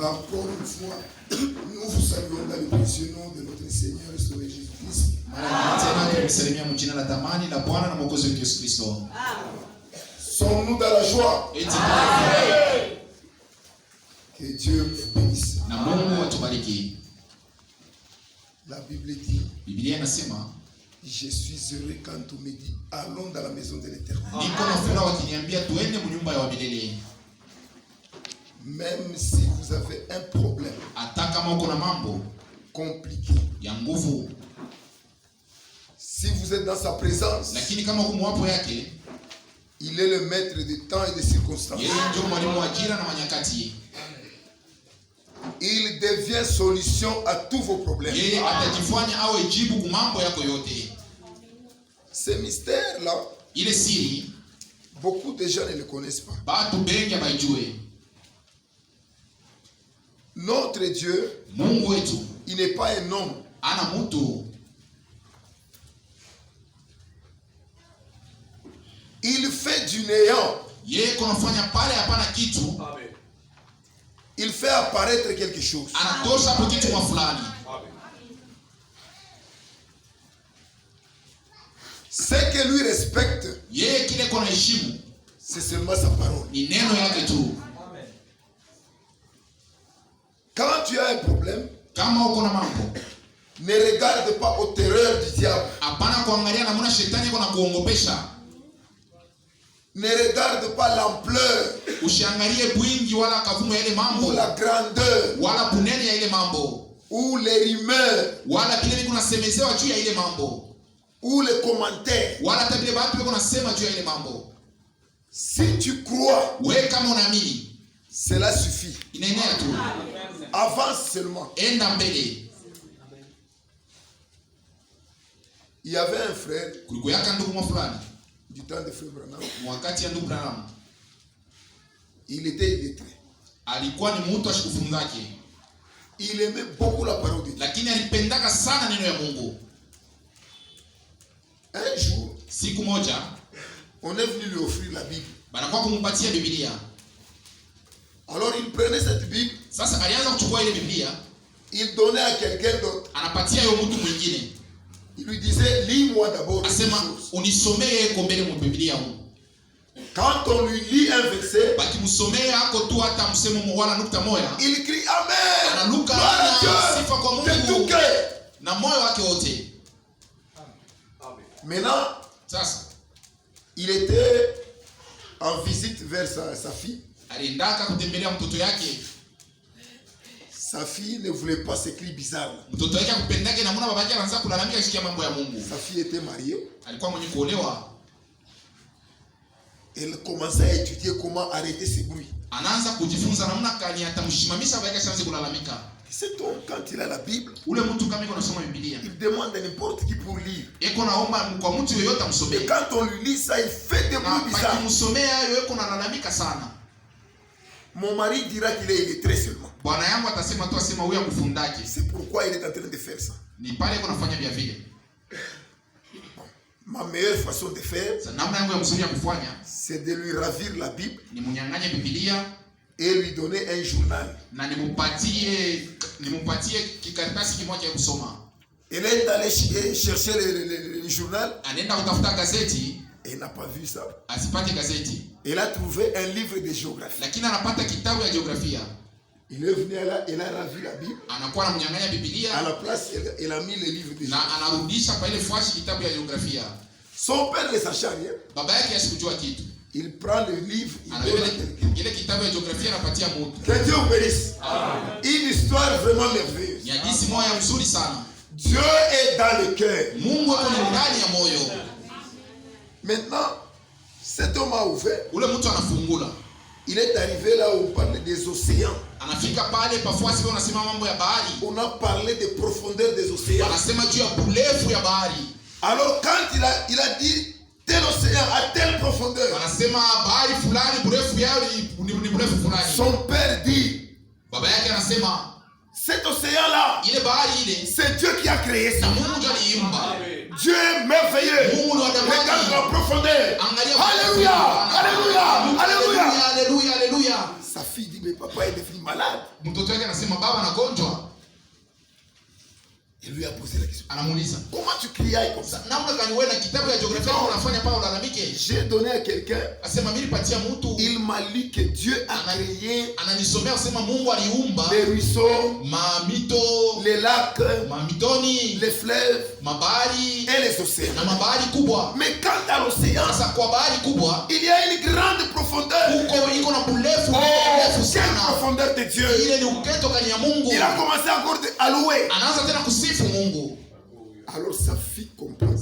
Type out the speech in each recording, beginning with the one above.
Encore une fois, nous vous saluons dans le précieux nom de notre Seigneur et Sauveur Jésus-Christ. Sommes-nous dans la joie? Que Dieu vous bénisse. La Bible dit, je suis heureux quand on me dit, allons dans la maison de l'Éternel. Même si vous avez un problème compliqué, si vous êtes dans sa présence, il est le maître des temps et des circonstances. Il devient solution à tous vos problèmes. Ce mystère-là, beaucoup de gens ne le connaissent pas. Notre Dieu, il n'est pas un homme. Il fait du néant. Il fait apparaître quelque chose. Ce que lui respecte, c'est seulement sa parole. Quand tu as un problème, ne regarde pas aux terreurs du diable. Ne regarde pas l'ampleur ou la grandeur ou les rumeurs ou les commentaires. Si tu crois, cela suffit. Avance seulement. Il y avait un frère du temps de frère Branham. Il était illettré. Il aimait beaucoup la parole de Dieu. Un jour, on est venu lui offrir la Bible. Alors il prenait cette Bible, il donnait à quelqu'un d'autre. Il lui disait, lis-moi d'abord une chose. Quand on lui lit un verset, il crie Amen. Gloire à Dieu de tout cœur. Maintenant, il était en visite vers sa fille. Sa fille ne voulait pas ces cris bizarres. Sa fille était mariée. Elle commençait à étudier comment arrêter ces bruits. Cet homme, quand il a la Bible, il demande à n'importe qui pour lire. Et quand on lui lit ça, il fait des bruits bizarres. Mon mari dira qu'il est illettré seulement. C'est pourquoi il est en train de faire ça. Ma meilleure façon de faire, c'est de lui ravir la Bible et lui donner un journal. Elle est allée chercher le journal. Elle n'a pas vu ça. Elle a trouvé un livre de géographie. Il est venu là, elle a ravi la Bible. À la place, elle a mis le livre de géographie. Son père ne sachait rien. Il prend le livre, il donne à quelqu'un. Que Dieu vous bénisse. Une histoire vraiment merveilleuse. Dieu est dans le cœur. Maintenant, cet homme a ouvert. Il est arrivé là où on parlait des océans. On a parlé des profondeurs des océans. Alors quand il a dit tel océan à telle profondeur, son père dit, Cet océan-là, c'est Dieu qui a créé ça. Dieu est merveilleux. Regarde la profondeur. Alléluia, alléluia, alléluia, alléluia, alléluia. Sa fille dit, mais papa est devenu malade. Il lui a posé la question. Comment tu criais comme ça? J'ai donné à quelqu'un. Il m'a dit que Dieu a créé les ruisseaux, les lacs, les fleuves et les océans. Mais quand à l'océan, il y a une grande profondeur. Quelle profondeur de Dieu. Il a commencé encore à louer. Alors sa fille comprend.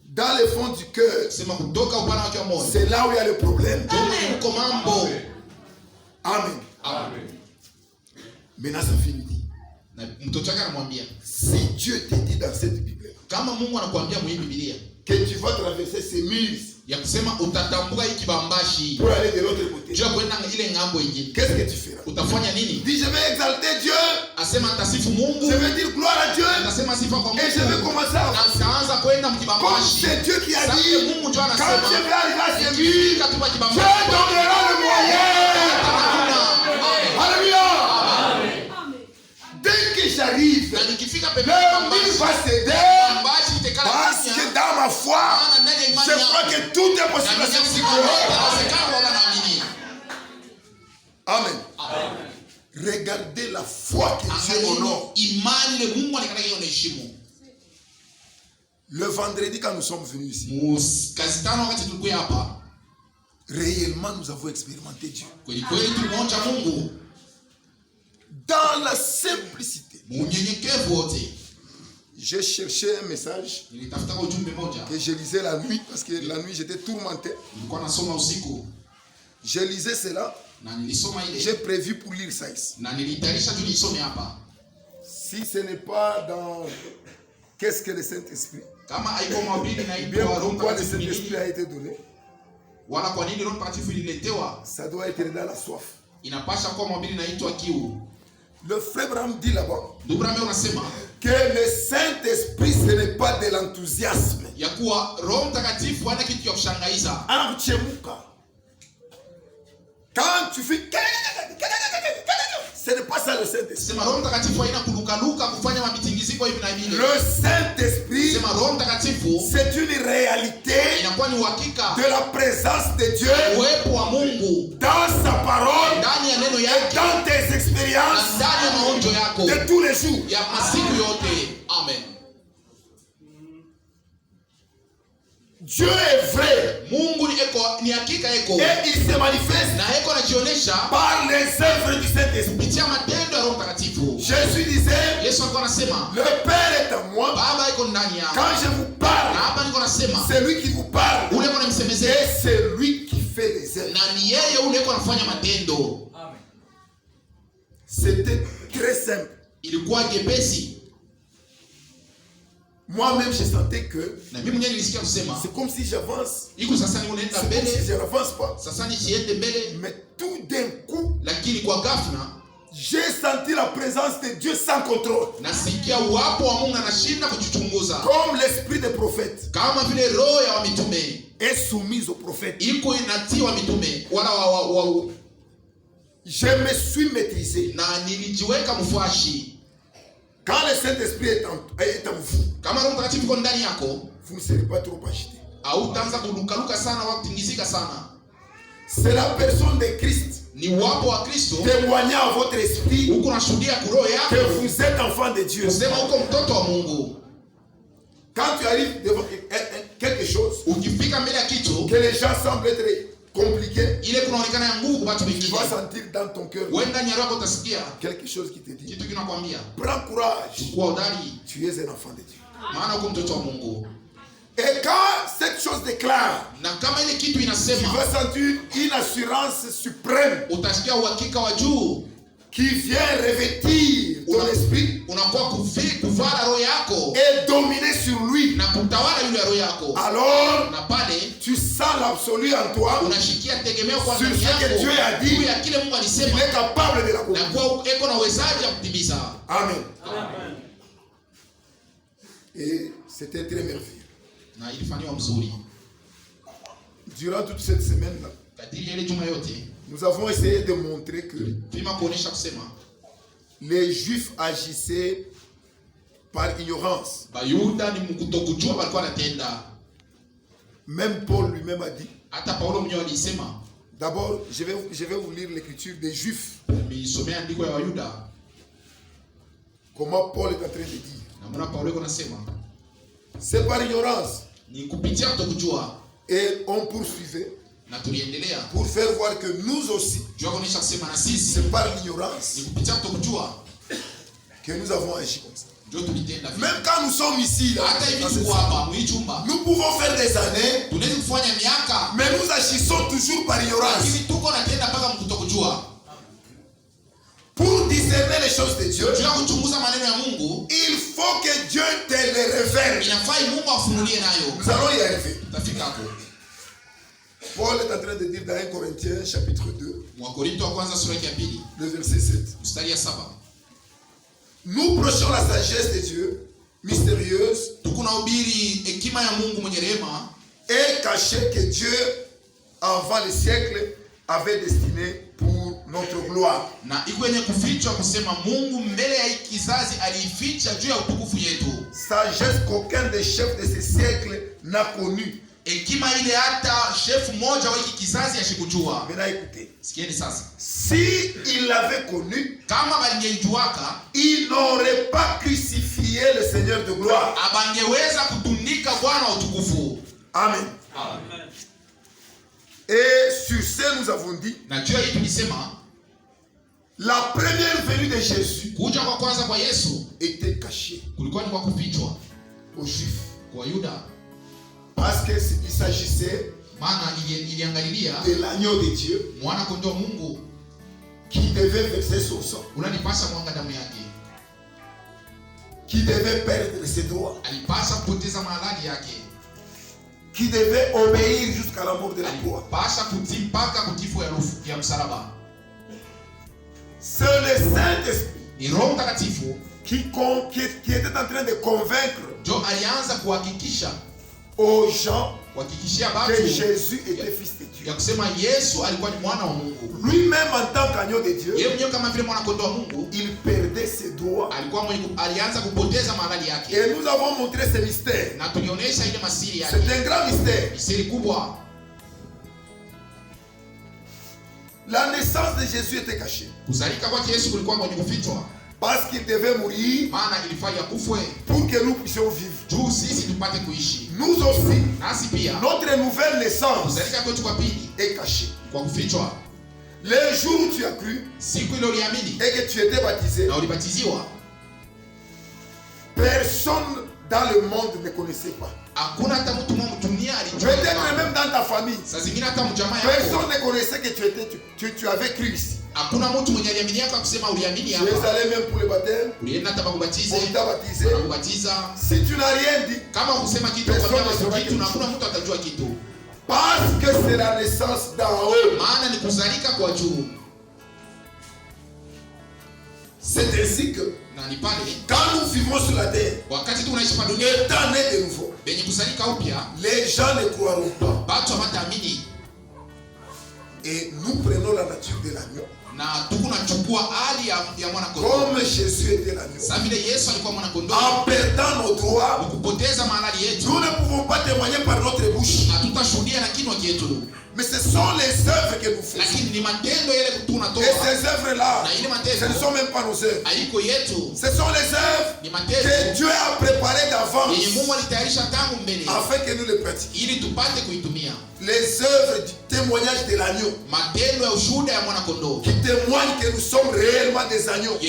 Dans le fond du cœur, c'est là où il y a le problème. Amen. Amen. Maintenant sa fille lui dit, si Dieu te dit dans cette Bible que tu vas traverser ces murs pour aller de l'autre côté, qu'est-ce que tu feras? Dis, je vais exalter Dieu, je vais dire gloire à Dieu, et je vais commencer à avancer. Comme c'est Dieu qui a dit, quand je vais arriver à ces murs, Dieu donnera le moyen. Alléluia. Dès que j'arrive, le mur va céder. Parce que dans ma foi, je crois que tout est possible. Amen. Regardez la foi que Dieu honore. Le vendredi, quand nous sommes venus ici, réellement nous avons expérimenté Dieu. Dans la simplicité. J'ai cherché un message que je lisais la nuit parce que la nuit j'étais tourmenté. Je lisais cela. J'ai prévu pour lire ça ici. Si ce n'est pas dans qu'est-ce que le Saint-Esprit, bien pourquoi le Saint-Esprit a été donné, ça doit être dans la soif. Le frère Branham dit là-bas que le Saint-Esprit ce n'est pas de l'enthousiasme. Quand tu fais, ce n'est pas ça le Saint-Esprit. Le Saint-Esprit, c'est une réalité de la présence de Dieu dans sa parole et dans tes expériences de tous les jours. Amen. Dieu est vrai. Et il se manifeste par les œuvres du Saint-Esprit. Jésus disait, le Père est à moi. Quand je vous parle, c'est lui qui vous parle. Et c'est lui qui fait les œuvres. C'était très simple. Moi-même, je sentais que c'est comme si j'avance. C'est comme si je n'avance pas. Mais tout d'un coup, j'ai senti la présence de Dieu sans contrôle. Comme l'esprit des prophètes est soumis aux prophètes. Je me suis maîtrisé. Quand le Saint-Esprit est en vous, vous ne serez pas trop agité. C'est la personne de Christ témoignant à votre esprit que vous êtes enfant de Dieu. Quand tu arrives devant quelque chose que les gens semblent être compliqué, tu vas sentir dans ton cœur quelque chose qui te dit, prends courage, tu es un enfant de Dieu. Et quand cette chose déclare, tu vas sentir une assurance suprême qui vient revêtir ton esprit est dominé sur lui. Alors tu sens l'absolu en toi sur ce que Dieu a dit. Il est capable de l'accomplir. Amen. Et c'était très merveilleux. Durant toute cette semaine-là, nous avons essayé de montrer que les Juifs agissaient par ignorance. Même Paul lui-même a dit. D'abord, je vais vous lire l'écriture des Juifs. Comment Paul est en train de dire. C'est par ignorance. Et on poursuivait pour faire voir que nous aussi, c'est par l'ignorance que nous avons agi comme ça. Même quand nous sommes ici, là, nous pouvons faire des années, mais nous agissons toujours par ignorance. Pour discerner les choses de Dieu, il faut que Dieu te les révèle. Nous allons y arriver. Paul est en train de dire dans 1 Corinthiens chapitre 2, le verset 7. Nous prêchons la sagesse de Dieu, mystérieuse, et cachée que Dieu, avant les siècles, avait destinée pour notre gloire. Sagesse qu'aucun des chefs de ce siècle n'a connue. Maintenant écoutez. Si il l'avait connu, il n'aurait pas crucifié le Seigneur de gloire. Amen. Et sur ce, nous avons dit, la première venue de Jésus était cachée aux Juifs. Parce qu'il s'agissait de l'agneau de Dieu qui devait verser son sang, qui devait perdre ses droits, qui devait obéir jusqu'à la mort de la croix. C'est le Saint-Esprit qui était en train de convaincre aux gens que Jésus était fils de Dieu. Lui-même en tant qu'agneau de Dieu, il perdait ses droits. Et nous avons montré ce mystère. C'est un grand mystère. La naissance de Jésus était cachée. Parce qu'il devait mourir pour que nous puissions vivre. Nous aussi, notre nouvelle naissance est cachée. Le jour où tu as cru et que tu étais baptisé, personne dans le monde ne connaissait pas. Peut-être même dans ta famille, personne ne connaissait que tu avais cru ici. Tu es allé même pour le baptême, on t'a baptisé. Si tu n'as rien dit, personne ne saura quelque chose. Parce que c'est la naissance d'en haut. C'est ainsi que quand nous vivons sur la terre, étant nés de nouveau, les gens ne croiront pas. Et nous prenons la nature de l'agneau. Comme Jésus était l'agneau. En perdant nos droits, nous ne pouvons pas témoigner par notre bouche. Mais ce sont les œuvres que nous faisons. Et ces œuvres-là, ce ne sont même pas nos œuvres. Ce sont les œuvres que Dieu a préparées d'avance afin que nous les pratiquions. Les œuvres du témoignage de l'agneau qui témoignent que nous sommes réellement des agneaux.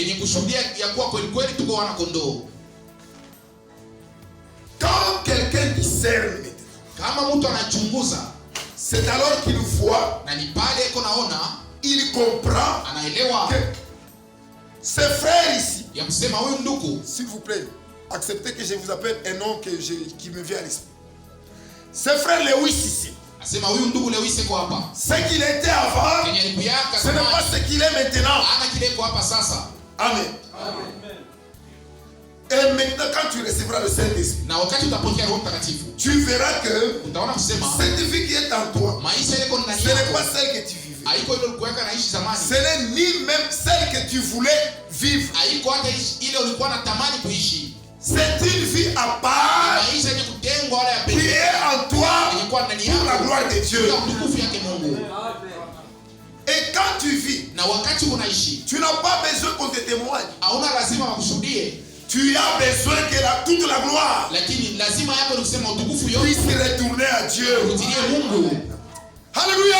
Quand quelqu'un discerne, c'est alors qu'il voit, il comprend que Ce frère ici, ya kusema huyu ndugu, s'il vous plaît, acceptez que je vous appelle un nom qui me vient à l'esprit. Ce frère Lewis ici, asema huyu ndugu Lewis eko hapa. Ce qu'il était avant, ce n'est pas ce qu'il est maintenant. Ana kile eko hapa sasa. Amen. Et maintenant, quand tu recevras le Saint-Esprit, na wakati utapokea Roho Mtakatifu, tu verras que utaona kusema cette vie qui est en toi, maisha ile iko ndani ce yako, n'est pas celle que tu vivais. haiko ile ulikuwa naishi zamani. Ce n'est ni même celle que tu voulais vivre. Haiko hata ile ulikuwa unatamani kuishi. C'est une vie à part Maisha yenye kutengwa wala ya qui pekee est en toi yenye kwa ndani pour la yako gloire de Dieu. kwa utukufu yake Mungu. Et quand tu vis, Na wakati unaishi, tu n'as pas besoin qu'on te témoigne. hauna lazima wakushuhudie, Tu as besoin que toute la gloire lakini lazima yako ni kusema utukufu yote puisse retourner à Dieu. urudie Mungu. Alléluia.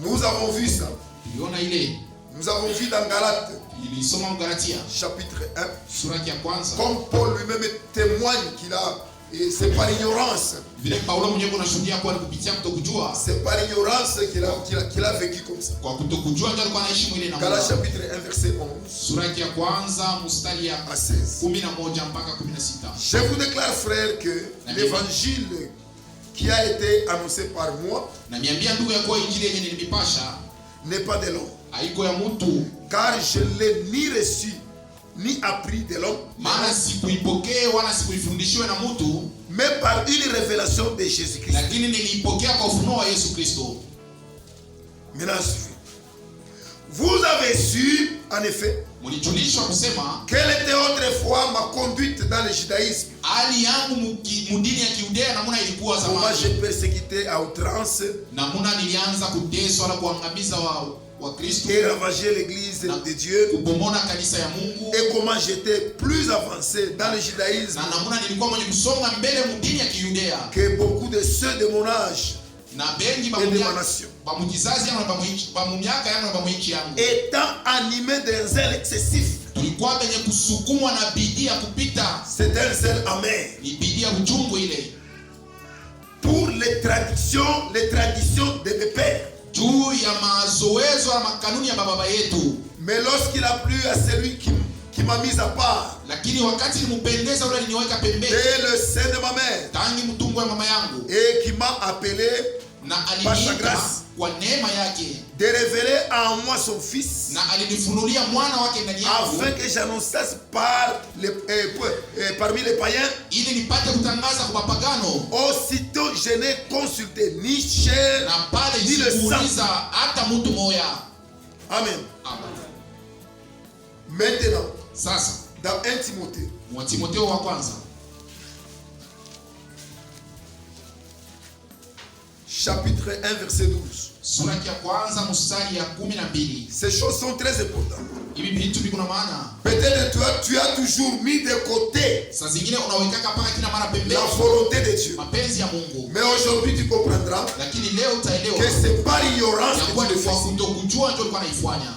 Nous avons vu ça. Tuliona ile, Nous avons vu dans Galates, ilisoma Galatia chapitre 1, sura ya kwanza, comme Paul lui-même témoigne qu'il a, et c'est pas l'ignorance. vile Paulo mwenyewe kunashuhudia kwa kupitia kutokujua, C'est pas l'ignorance qu'il a vécu comme ça. kwa kutokujua ndio alikuwa anaishi mwili na Galates Mungu. chapitre 1, verset 11 Sura ya kwanza mstari ya à 16. 11 mpaka 16. Je vous déclare, frère, que l'évangile qui a été annoncé par moi Na niambia ndugu yako injili yenye nilimipasha n'est pas de l'homme, haiko ya mtu, car je l'ai ni reçu ni appris de l'homme, maana sikuipokea wala sikuifundishiwa na mtu, mais par une révélation de Jésus-Christ. lakini niliipokea kwa ufunuo wa Yesu Kristo. Maintenant, suivez. Vous avez su, en effet, Mlijulishwa kusema quelle était autrefois ma conduite dans le judaïsme. hali yangu mudini ya Kiudea namuna ilikuwa Comment zamani, j'ai persécuté à outrance namuna nilianza kuteswa na kuangamiza wa Kristo, et ravager l'église de Dieu, kupomona kanisa ya Mungu, et comment j'étais plus avancé dans le judaïsme na namuna nilikuwa mwenye kusonga mbele mudini ya Kiudea que beaucoup de ceux de mon âge na bengi et de ma nation. bamukizazi yangu na bamumiaka yangu na bamuichi yangu, Étant animé d'un zèle excessif, tulikuwa benye kusukumwa na bidii ya kupita, c'est un zèle amer, ni bidii ya uchungu ile, pour les traditions de mes pères. juu ya mazoezo na makanuni ya baba yetu. Mais lorsqu'il a plu à celui qui m'a mis à part, Lakini wakati nimpendeza ule aliniweka pembeni et le sein de ma mère, tangi mtungu wa mama yangu, et qui m'a appelé na par sa aliniita grâce kwa neema yake, de révéler en moi son fils, na alinifunulia mwana wake ndani yangu, afin que j'annonçasse parmi les païens. ili nipate kutangaza kwa mapagano, Aussitôt je n'ai consulté ni chair na pale ni le sang. sikuuliza hata mtu moya. Amen. Amen. Maintenant, Sasa dans 1 Timothée, mwa Timotheo wa kwanza chapitre 1, verset 12. sura ya kwanza mstari ya 12. Ces choses sont très importantes. Hivi vitu viko na maana. Peut-être tu as toujours mis de côté Saa zingine unawekaka paka kila mara pembeni la volonté de Dieu. mapenzi ya Mungu, Mais aujourd'hui tu comprendras lakini leo utaelewa que c'est par ignorance ya que kuwa tu ni le kwa fais. kutokujua ndio ulikuwa naifanya.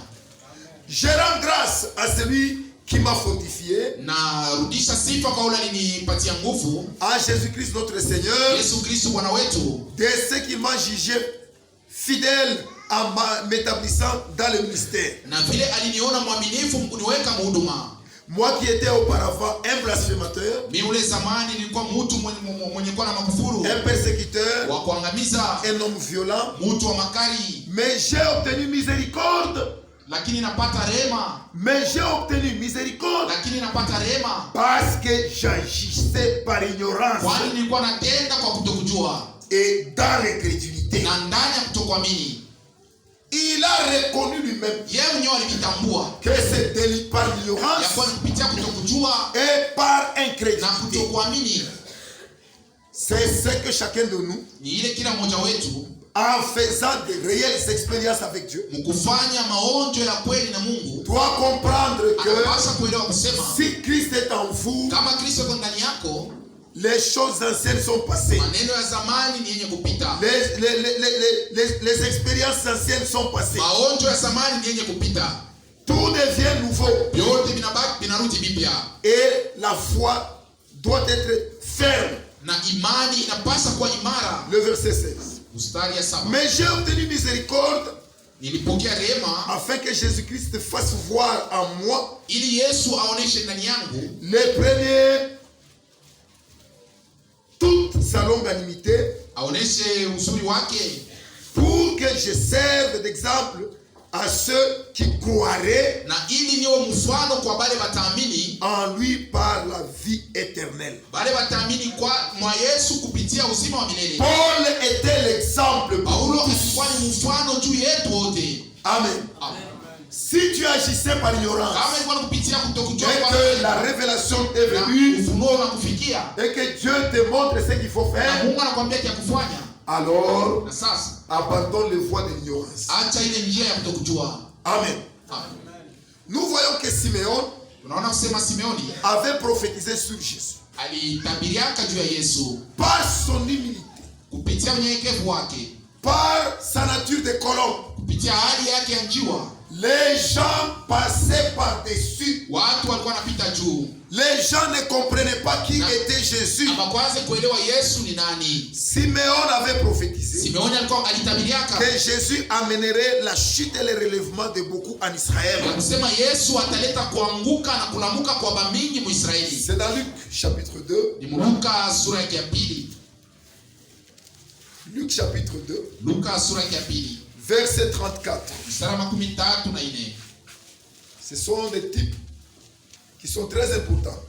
Je rends grâce à celui qui m'a fortifié, Na rudisha sifa kwa ule alinipatia nguvu, à Jésus-Christ notre Seigneur, Yesu Kristo Bwana wetu, de ce qui m'a jugé fidèle en m'établissant dans le ministère. na vile aliniona mwaminifu kuniweka mhuduma. Moi qui étais auparavant un blasphémateur, Mimi ule zamani nilikuwa mtu mwenye kuwa na makufuru, un persécuteur, wa kuangamiza, un homme violent, mtu wa makali, mais j'ai obtenu miséricorde. lakini napata rehema, Mais j'ai obtenu miséricorde lakini napata rehema parce que j'agissais par ignorance kwani nilikuwa natenda kwa kutokujua et dans l'incrédulité. na ndani ya kutokuamini. Il a reconnu lui-même Yeye mwenyewe alijitambua que c'est par ya l'ignorance kuwa ni kupitia kutokujua et par na incrédulité. kutokuamini. C'est ce que chacun de nous, Ni ile kila mmoja wetu en faisant de réelles expériences avec Dieu, mkufanya maonjo ya kweli na Mungu doit comprendre anapaswa que kuelewa kusema si Christ est en vous, kama Kristo yuko ndani yako, les choses anciennes sont passées. maneno ya zamani ni yenye kupita, Les expériences anciennes sont passées. maonjo ya zamani ni yenye kupita, Tout devient nouveau. vyote vinabaki vinarudi vipya, Et la foi doit être ferme. na imani inapaswa kuwa imara. Le verset 16. Mstari ya 7. Mais j'ai obtenu miséricorde nilipokea rehema, afin que Jésus-Christ fasse voir en moi ili Yesu aoneshe ndani yangu les premiers toute sa longanimité, aoneshe uzuri wake, pour que je serve d'exemple à ceux qui croiraient na ili niwe mfano kwa wale wataamini en lui par la vie éternelle. Wale wataamini kwa mwa Yesu kupitia uzima wa milele. Paul était l'exemple. Paulo alikuwa ni mfano juu yetu wote. Amen. Amen. Si tu agissais par ignorance et que la révélation est venue et que Dieu te montre ce qu'il faut faire, alors abandonne les voies de l'ignorance. Amen. Nous voyons que Simeon avait prophétisé sur Jésus par son humilité, par sa nature de colombe. Les gens passaient par-dessus. Les gens ne comprenaient pas qui était Jésus. Simeon avait prophétisé que Jésus amènerait la chute et le relèvement de beaucoup en Israël. C'est dans Luc chapitre 2. Luc chapitre 2. Verset 34. Ce sont des types qui sont très importants.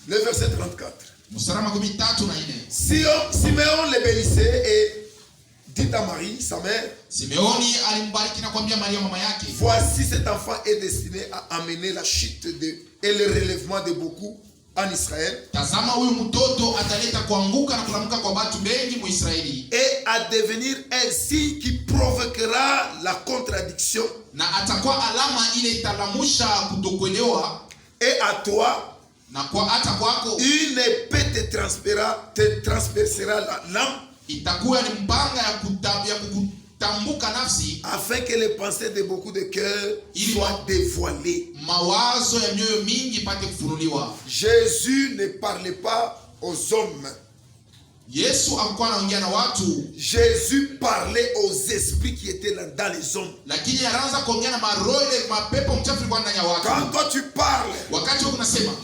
Le verset 34. Simeon le bénissait et dit à Marie, sa mère, voici cet enfant est destiné à amener la chute et le relèvement de beaucoup en Israël, et à devenir un signe qui provoquera la contradiction, et à toi une épée te transpercera la langue, afin que les pensées de beaucoup de cœurs soient dévoilées. Jésus ne parlait pas aux hommes. Jésus parlait aux esprits qui étaient dans les hommes. Quand toi tu parles,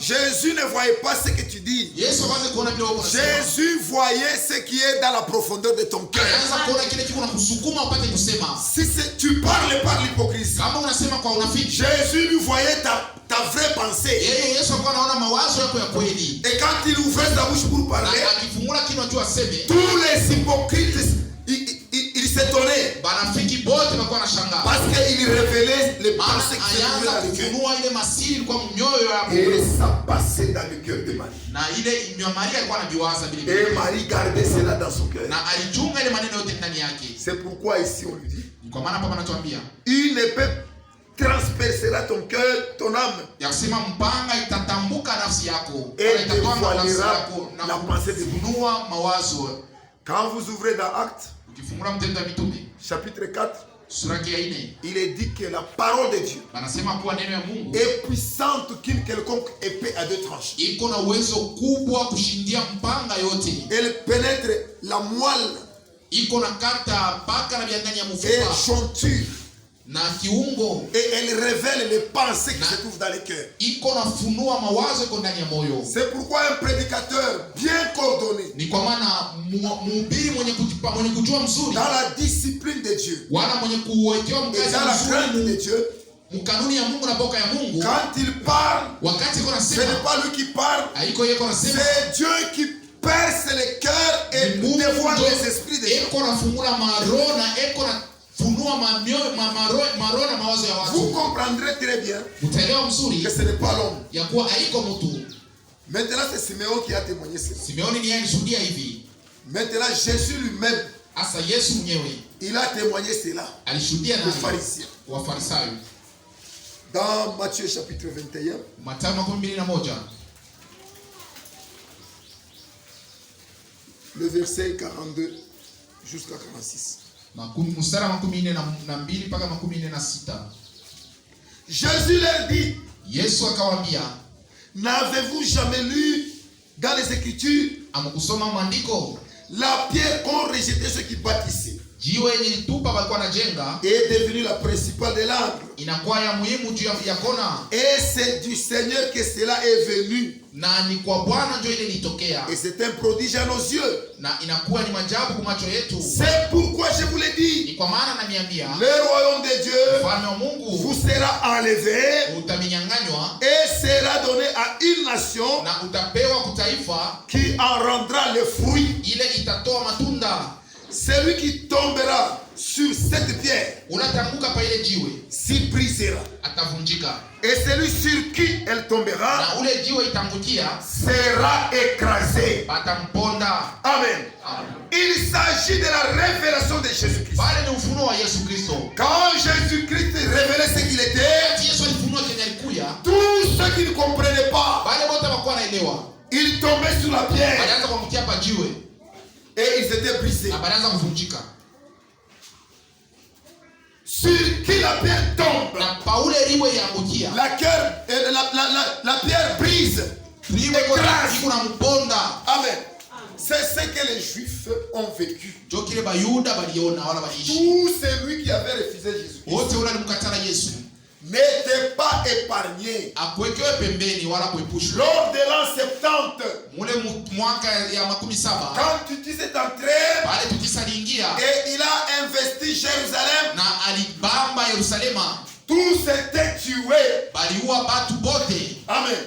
Jésus ne voyait pas ce que tu dis. Jésus voyait ce qui est dans la profondeur de ton cœur. Si tu parles par l'hypocrisie, Jésus lui voyait ta vraie pensée. Et quand il ouvrait sa bouche pour parler, tous les hypocrites, ils s'étonnaient. Parce qu'il révélait les pensées qui étaient dans le cœur. Et ça passait dans le cœur de Marie. Et Marie gardait cela dans son cœur. C'est pourquoi ici on lui dit, une épée transpercera ton cœur, ton âme, et dévoilera la pensée de vous. Quand vous ouvrez dans Actes, chapitre 4, il est dit que la parole de Dieu est puissante qu'une quelconque épée à deux tranches. Elle pénètre la moelle et joncture, et elle révèle les pensées qui se trouvent dans les cœurs. C'est pourquoi un prédicateur bien coordonné dans la discipline de Dieu et dans la crainte de Dieu, quand il parle, ce n'est pas lui qui parle, c'est Dieu qui perce les cœurs et dévoile les esprits de Dieu. Vous comprendrez très bien que ce n'est pas l'homme. Maintenant c'est Simeon qui a témoigné cela. Maintenant Jésus lui-même, il a témoigné cela aux pharisiens. Dans Matthieu chapitre 21, le verset 42 jusqu'à 46. Jésus leur dit, n'avez-vous jamais lu dans les Écritures La pierre qu'ont rejeté ceux qui bâtissaient jiwe yenye litupa walikuwa najenga est devenue la principale de l'angle. Inakuwa ya muhimu juu ya kona. Et c'est du Seigneur que cela est venu. Na ni kwa Bwana ndio ile litokea. Et c'est un prodige à nos yeux. Na inakuwa ni maajabu kwa macho yetu. C'est pourquoi je vous l'ai dit. Ni kwa maana naniambia. Le royaume de Dieu ufalme wa Mungu vous sera enlevé. Utaminyanganywa. Et sera donné à une nation. Na utapewa kutaifa. Qui en rendra le fruit. Ile itatoa matunda. Celui qui tombera sur cette pierre s'il brisera. Et celui sur qui elle tombera sera écrasé. Amen. Il s'agit de la révélation de Jésus-Christ. Quand Jésus-Christ révélait ce qu'il était, tous ceux qui ne comprenaient pas, ils tombaient sur la pierre. Et ils étaient brisés. Sur qui la pierre tombe, la pierre brise. Amen. C'est ce que les Juifs ont vécu. Tout celui qui avait refusé Jésus n'était pas épargné. Lors de l'an 70, quand tu disais entrer, et il a investi Jérusalem, tous s'étaient tués. Amen.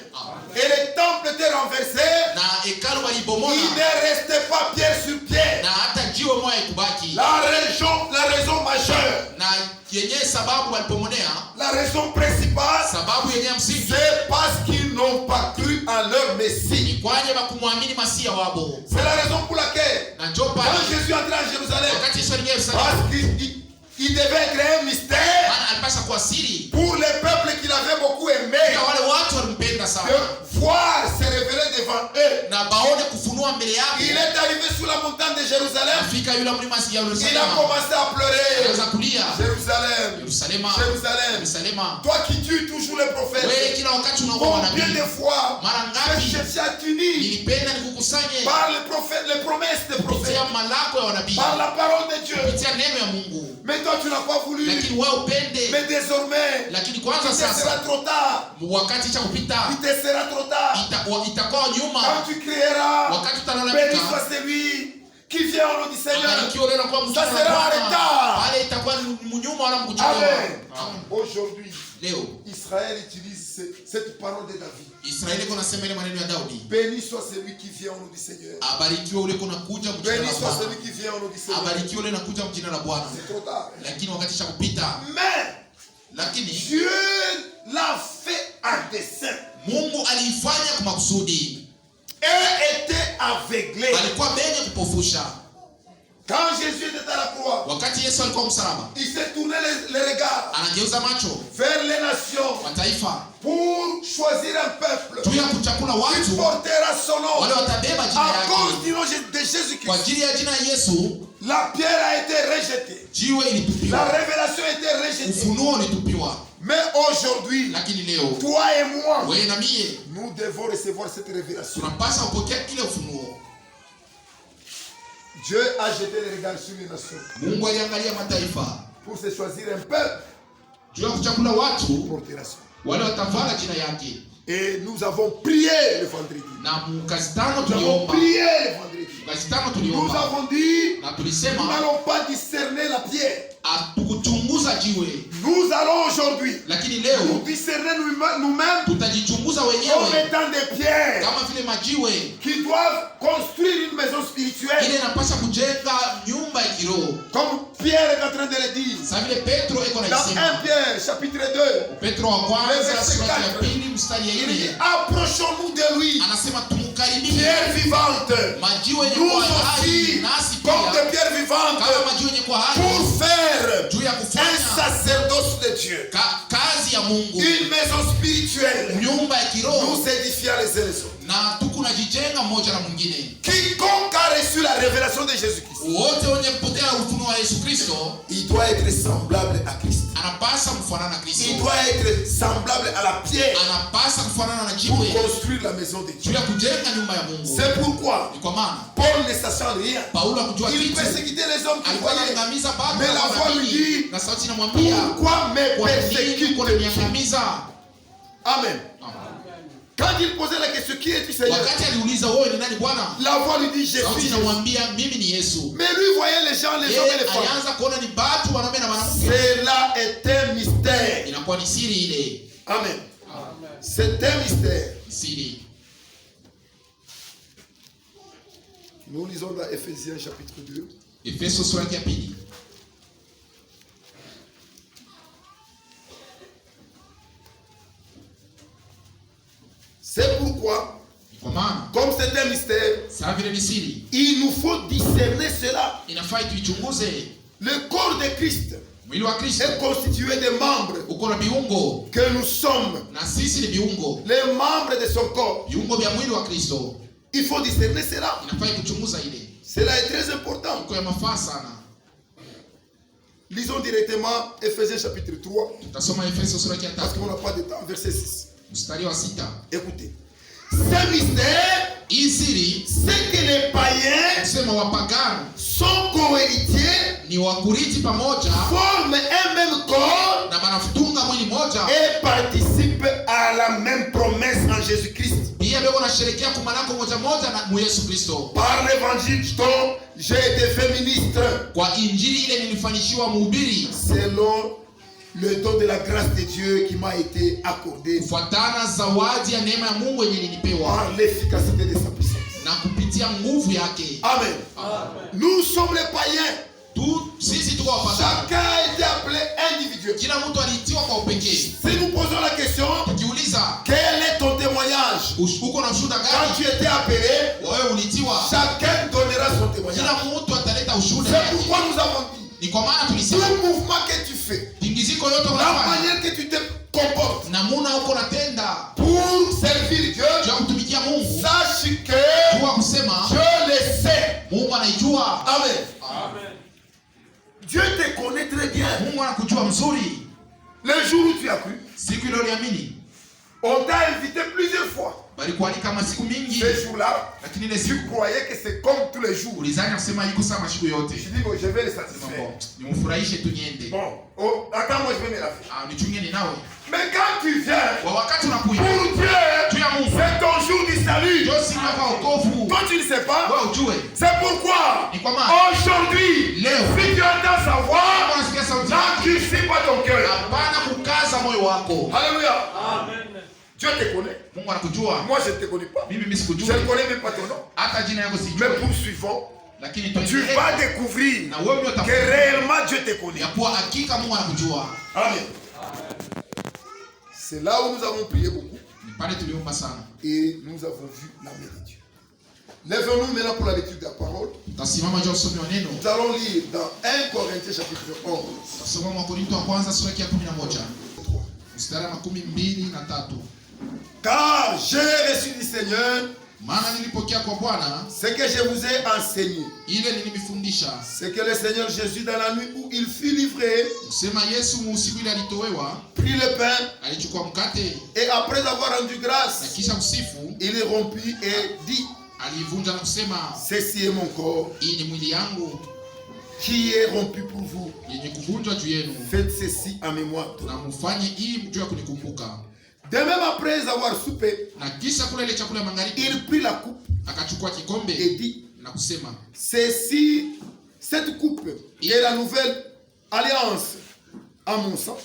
Et le temple était renversé. Il ne restait pas pierre sur pierre. La raison majeure, la raison principale, c'est parce qu'ils n'ont pas cru en leur Messie. C'est la raison pour laquelle, quand Jésus entrait en Jérusalem, parce qu'il devait créer un mystère pour les peuples qu'il avait beaucoup aimés, de voir se révéler devant eux. Il est arrivé sur la montagne de Jérusalem. Il a commencé à pleurer. Jérusalem, Jérusalem, toi qui tues toujours les prophètes, combien de fois j'ai cherché à t'unir par les prophètes, les promesses des prophètes, par la parole de Dieu. Mais toi tu n'as pas voulu. Mais désormais, il te sera trop tard. Il te sera trop tard. Quand tu crieras, béni soit celui qui vient au nom du Seigneur. Ça sera en retard. Amen. Aujourd'hui, Israël utilise cette parole de David. Béni soit celui qui vient au nom du Seigneur. Béni soit celui qui vient au nom du Seigneur. C'est trop tard. Mais Dieu l'a fait en dessein. Et était aveuglé. Quand Jésus était à la croix, il s'est tourné les regards vers les nations pour choisir un peuple qui portera son nom à cause du nom de Jésus-Christ. La pierre a été rejetée. La révélation a été rejetée. Mais aujourd'hui, toi et moi, nous devons recevoir cette révélation. Dieu a jeté les regards sur les nations pour se choisir un peuple pour porter la suite. Et nous avons prié le vendredi. Nous avons prié le vendredi. Nous avons dit, nous n'allons pas discerner la pierre. Nous allons aujourd'hui nous discerner nous-mêmes comme étant des pierres qui doivent construire une maison spirituelle. Comme Pierre est en train de le dire dans 1 Pierre chapitre 2 verset 4, il dit approchons-nous de lui, pierre vivante, nous aussi comme des pierres vivantes, pour faire un sacerdoce de Dieu, une maison spirituelle, nous édifiant les uns les autres. Quiconque a reçu la révélation de Jésus-Christ, il doit être semblable à Christ. Il doit être semblable à la pierre pour construire la maison de Dieu. C'est pourquoi Paul ne sachant rien, il persécutait les hommes qui croyaient. Mais la voix lui dit, pourquoi me persécutes-tu? Amen. Quand il posait la question, qui es-tu, Seigneur? La voix lui dit, je suis Jésus. Mais lui voyait les gens, les hommes et les femmes. Cela est un mystère. Amen. C'est un mystère. Nous lisons dans Ephésiens chapitre 2. C'est pourquoi, comme c'est un mystère, il nous faut discerner cela. Le corps de Christ est constitué de membres que nous sommes les membres de son corps. Il faut discerner cela. Cela est très important. Lisons directement Ephésiens chapitre 3. Parce qu'on n'a pas de temps. Verset 6. Écoutez. Ce mystère, c'est que les païens sont co-héritiers, forment un même corps et participent à la même promesse en Jésus-Christ. Par l'évangile dont j'ai été fait ministre, selon le don de la grâce de Dieu qui m'a été accordé par l'efficacité de sa puissance. Amen. Nous sommes les païens. Chacun a été appelé individuellement. Si nous posons la question, quel est ton témoignage? Quand tu étais appelé, chacun donnera son témoignage. C'est pourquoi nous avons dit, tout mouvement que tu fais, la manière que tu te comportes pour servir Dieu, sache que Dieu le sait. Amen. Dieu te connaît très bien. Le jour où tu as cru, on t'a invité plusieurs fois. Ce jour-là, tu croyais que c'est comme tous les jours. Je dis, bon, je vais les satisfaire. Bon, attends, moi je vais me la faire. Mais quand tu viens, pour Dieu, c'est ton jour du salut. Toi tu ne sais pas. C'est pourquoi aujourd'hui, si tu entends sa voix, n'endurcis pas ton cœur. Alléluia. Amen. Dieu te connaît. Moi je ne te connais pas. Je ne connais même pas ton nom. Mais poursuivons. Tu vas découvrir que réellement Dieu te connaît. Amen. C'est là où nous avons prié beaucoup. Et nous avons vu la main de Dieu. Lève-nous maintenant pour la lecture de la parole. Nous allons lire dans 1 Corinthiens chapitre 11. Car j'ai reçu du Seigneur ce que je vous ai enseigné. C'est que le Seigneur Jésus, dans la nuit où il fut livré, prit le pain et après avoir rendu grâce, il le rompit et dit, ceci est mon corps qui est rompu pour vous. Faites ceci en mémoire de moi. De même après avoir soupé, il prit la coupe et dit, cette coupe est la nouvelle alliance à mon sang.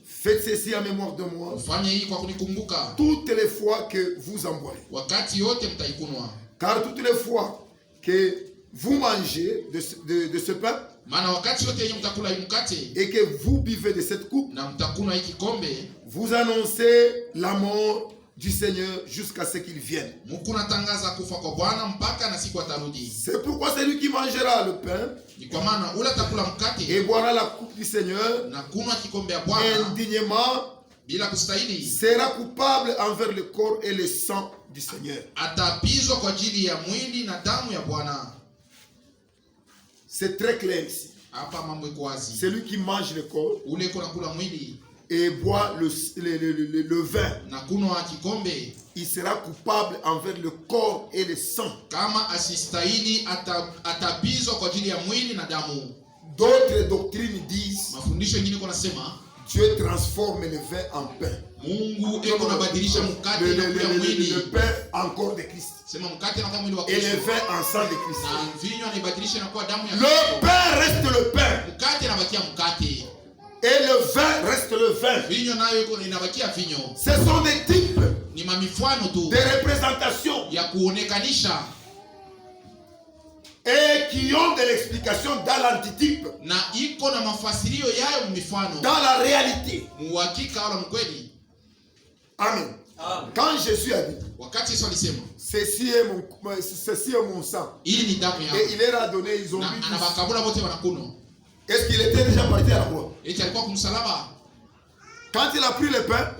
Faites ceci en mémoire de moi toutes les fois que vous en boirez. Car toutes les fois que vous mangez de ce pain et que vous buvez de cette coupe, vous annoncez la mort du Seigneur jusqu'à ce qu'il vienne. C'est pourquoi celui qui mangera le pain et boira la coupe du Seigneur indignement sera coupable envers le corps et le sang du Seigneur. C'est très clair ici. Celui qui mange le corps et boit le vin, il sera coupable envers le corps et le sang. D'autres doctrines disent Dieu transforme le vin en pain. Le pain en corps de Christ. Et le vin en sang de Christ. Le pain reste le pain. Et le vin reste le vin. Ce sont des types, des représentations, et qui ont de l'explication dans l'antitype, dans la réalité. Amen. Quand Jésus a dit ceci est mon sang, et il leur a donné, ils ont bu. Est-ce qu'il était déjà parti à la croix? Quand il a pris le pain,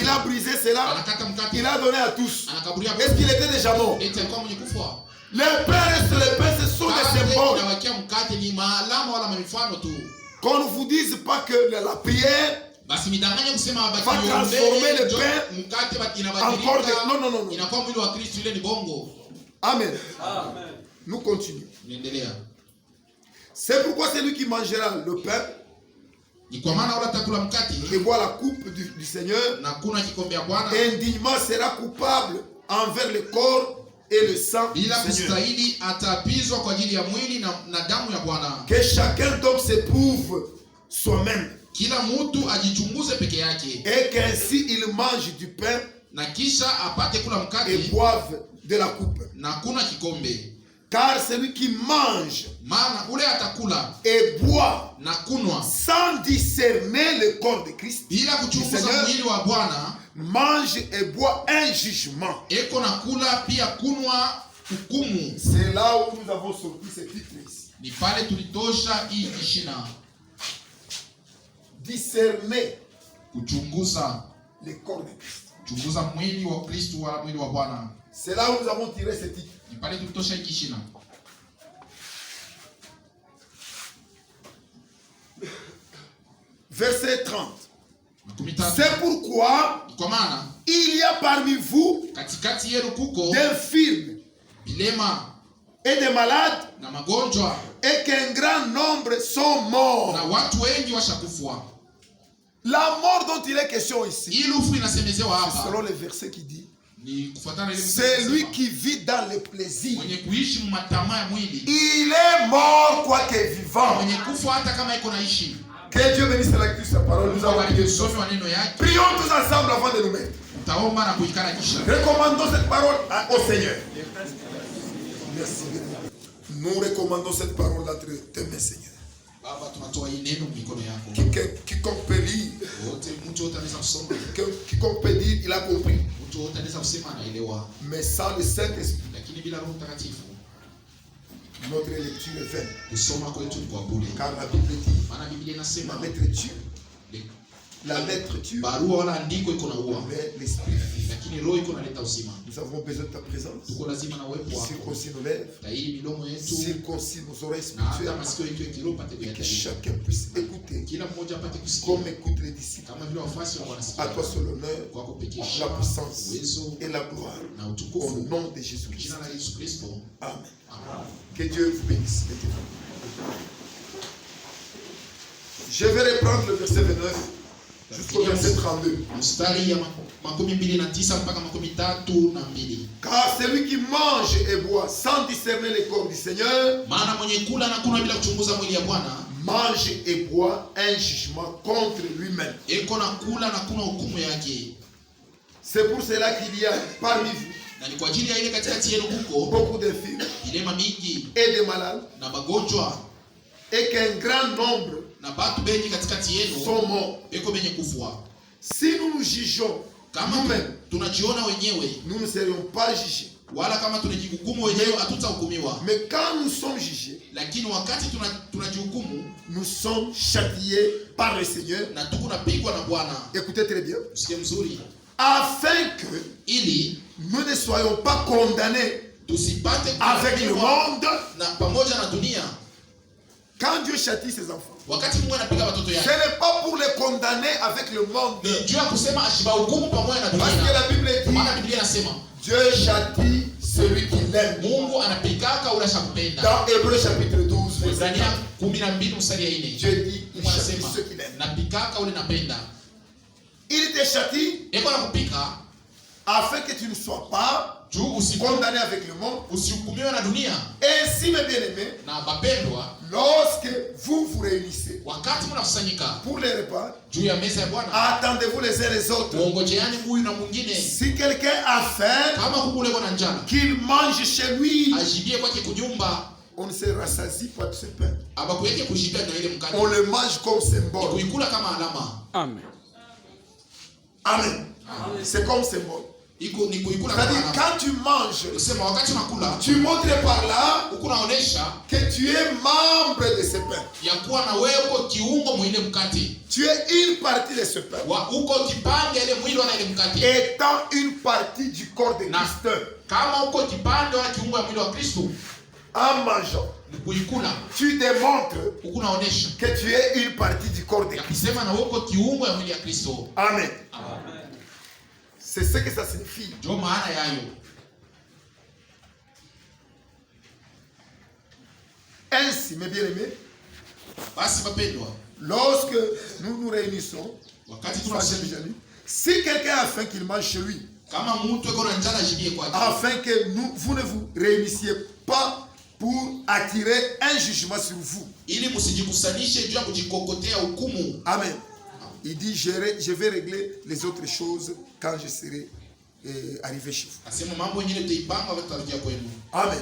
il a brisé cela, il a donné à tous. Est-ce qu'il était déjà mort? Le pain reste le pain, ce sont des symboles. Qu'on ne vous dise pas que la prière va transformer le pain en corps de... Non. Amen. Nous continuons. C'est pourquoi celui qui mangera le pain et boit la coupe du Seigneur indignement sera coupable envers le corps et le sang du Seigneur. Que chacun donc s'éprouve soi-même, et qu'ainsi il mange du pain et boive de la coupe. Car celui qui mange et boit sans discerner le corps de Christ du Seigneur mange et boit un jugement. C'est là où nous avons sorti ce titre ici. Discerner le corps de Christ. C'est là où nous avons tiré ce titre. Verset 30. C'est pourquoi il y a parmi vous d'infirmes et des malades, et qu'un grand nombre sont morts. La mort dont il est question ici, c'est selon le verset qui dit, c'est lui qui vit dans le plaisir. Il est mort quoique vivant. Que Dieu bénisse la lecture de sa parole. Nous allons prions tous ensemble avant de nous mettre. Recommandons cette parole au Seigneur. Merci. Nous recommandons cette parole entre tes mains, Seigneur. Quiconque peut lire, quiconque peut dire, il a compris. Mais sans le Saint-Esprit, notre lecture est vaine. Car la Bible dit, la lettre tue, mais l'esprit vit. Nous avons besoin de ta présence. Circoncis nos lèvres, circoncis nos oreilles spirituelles, et que chacun puisse écouter comme écoutent les disciples. À toi seul l'honneur, la puissance et la gloire, au nom de Jésus-Christ. Amen. Que Dieu vous bénisse. Je vais reprendre le verset 29 jusqu'au verset 32. Car celui qui mange et boit sans discerner le corps du Seigneur mange et boit un jugement contre lui-même. C'est pour cela qu'il y a parmi vous beaucoup d'infirmes et de malades, et qu'un grand nombre sont morts. Si nous nous jugeons nous-mêmes, nous ne serions pas jugés. Mais quand nous sommes jugés, nous sommes châtiés par le Seigneur. Écoutez très bien. Afin que nous ne soyons pas condamnés avec le monde, Quand Dieu châtie ses enfants, wakati Mungu anapiga watoto yake, ce n'est pas pour les condamner avec le monde. Dieu akusema ashibahukumu pamoja na dunia. Parce que la Bible dit, maana Biblia inasema Dieu châtie celui qui l'aime. Mungu anapigaka ule anayempenda. Dans Hébreux chapitre 12 verset 4. 12 mstari ya 4. Dieu dit, il châtie ceux qui l'aiment. Napigaka ule napenda. Il te châtie eko nakupika afin que tu ne sois pas condamné avec le monde. Usihukumiwe na dunia. Ainsi, mes bien-aimés, na bapendwa, lorsque vous vous réunissez wakati mnakusanyika pour les repas, juu ya meza ya Bwana, attendez-vous les uns les autres. Muongojeani huyu na mwingine. Si quelqu'un a faim, kama kukuleko na njala, qu'il mange chez lui. Ajibie kwake kunyumba. On ne se rassasie pas de ce pain. Abakuweke kushibia na ile mkate. On le mange comme symbole. Kuikula kama alama. Amen. Amen. C'est comme symbole. C'est-à-dire quand tu manges, tu montres par là que tu es membre de ce pain. Tu es une partie de ce pain. Étant une partie du corps de Christ. En mangeant, tu démontres que tu es une partie du corps de Christ. Amen. C'est ce que ça signifie. Ainsi, mes bien-aimés, lorsque nous nous réunissons, si quelqu'un a faim, qu'il mange chez lui, afin que vous ne vous réunissiez pas pour attirer un jugement sur vous. Amen. Il dit, je vais régler les autres choses quand je serai arrivé chez vous. Amen.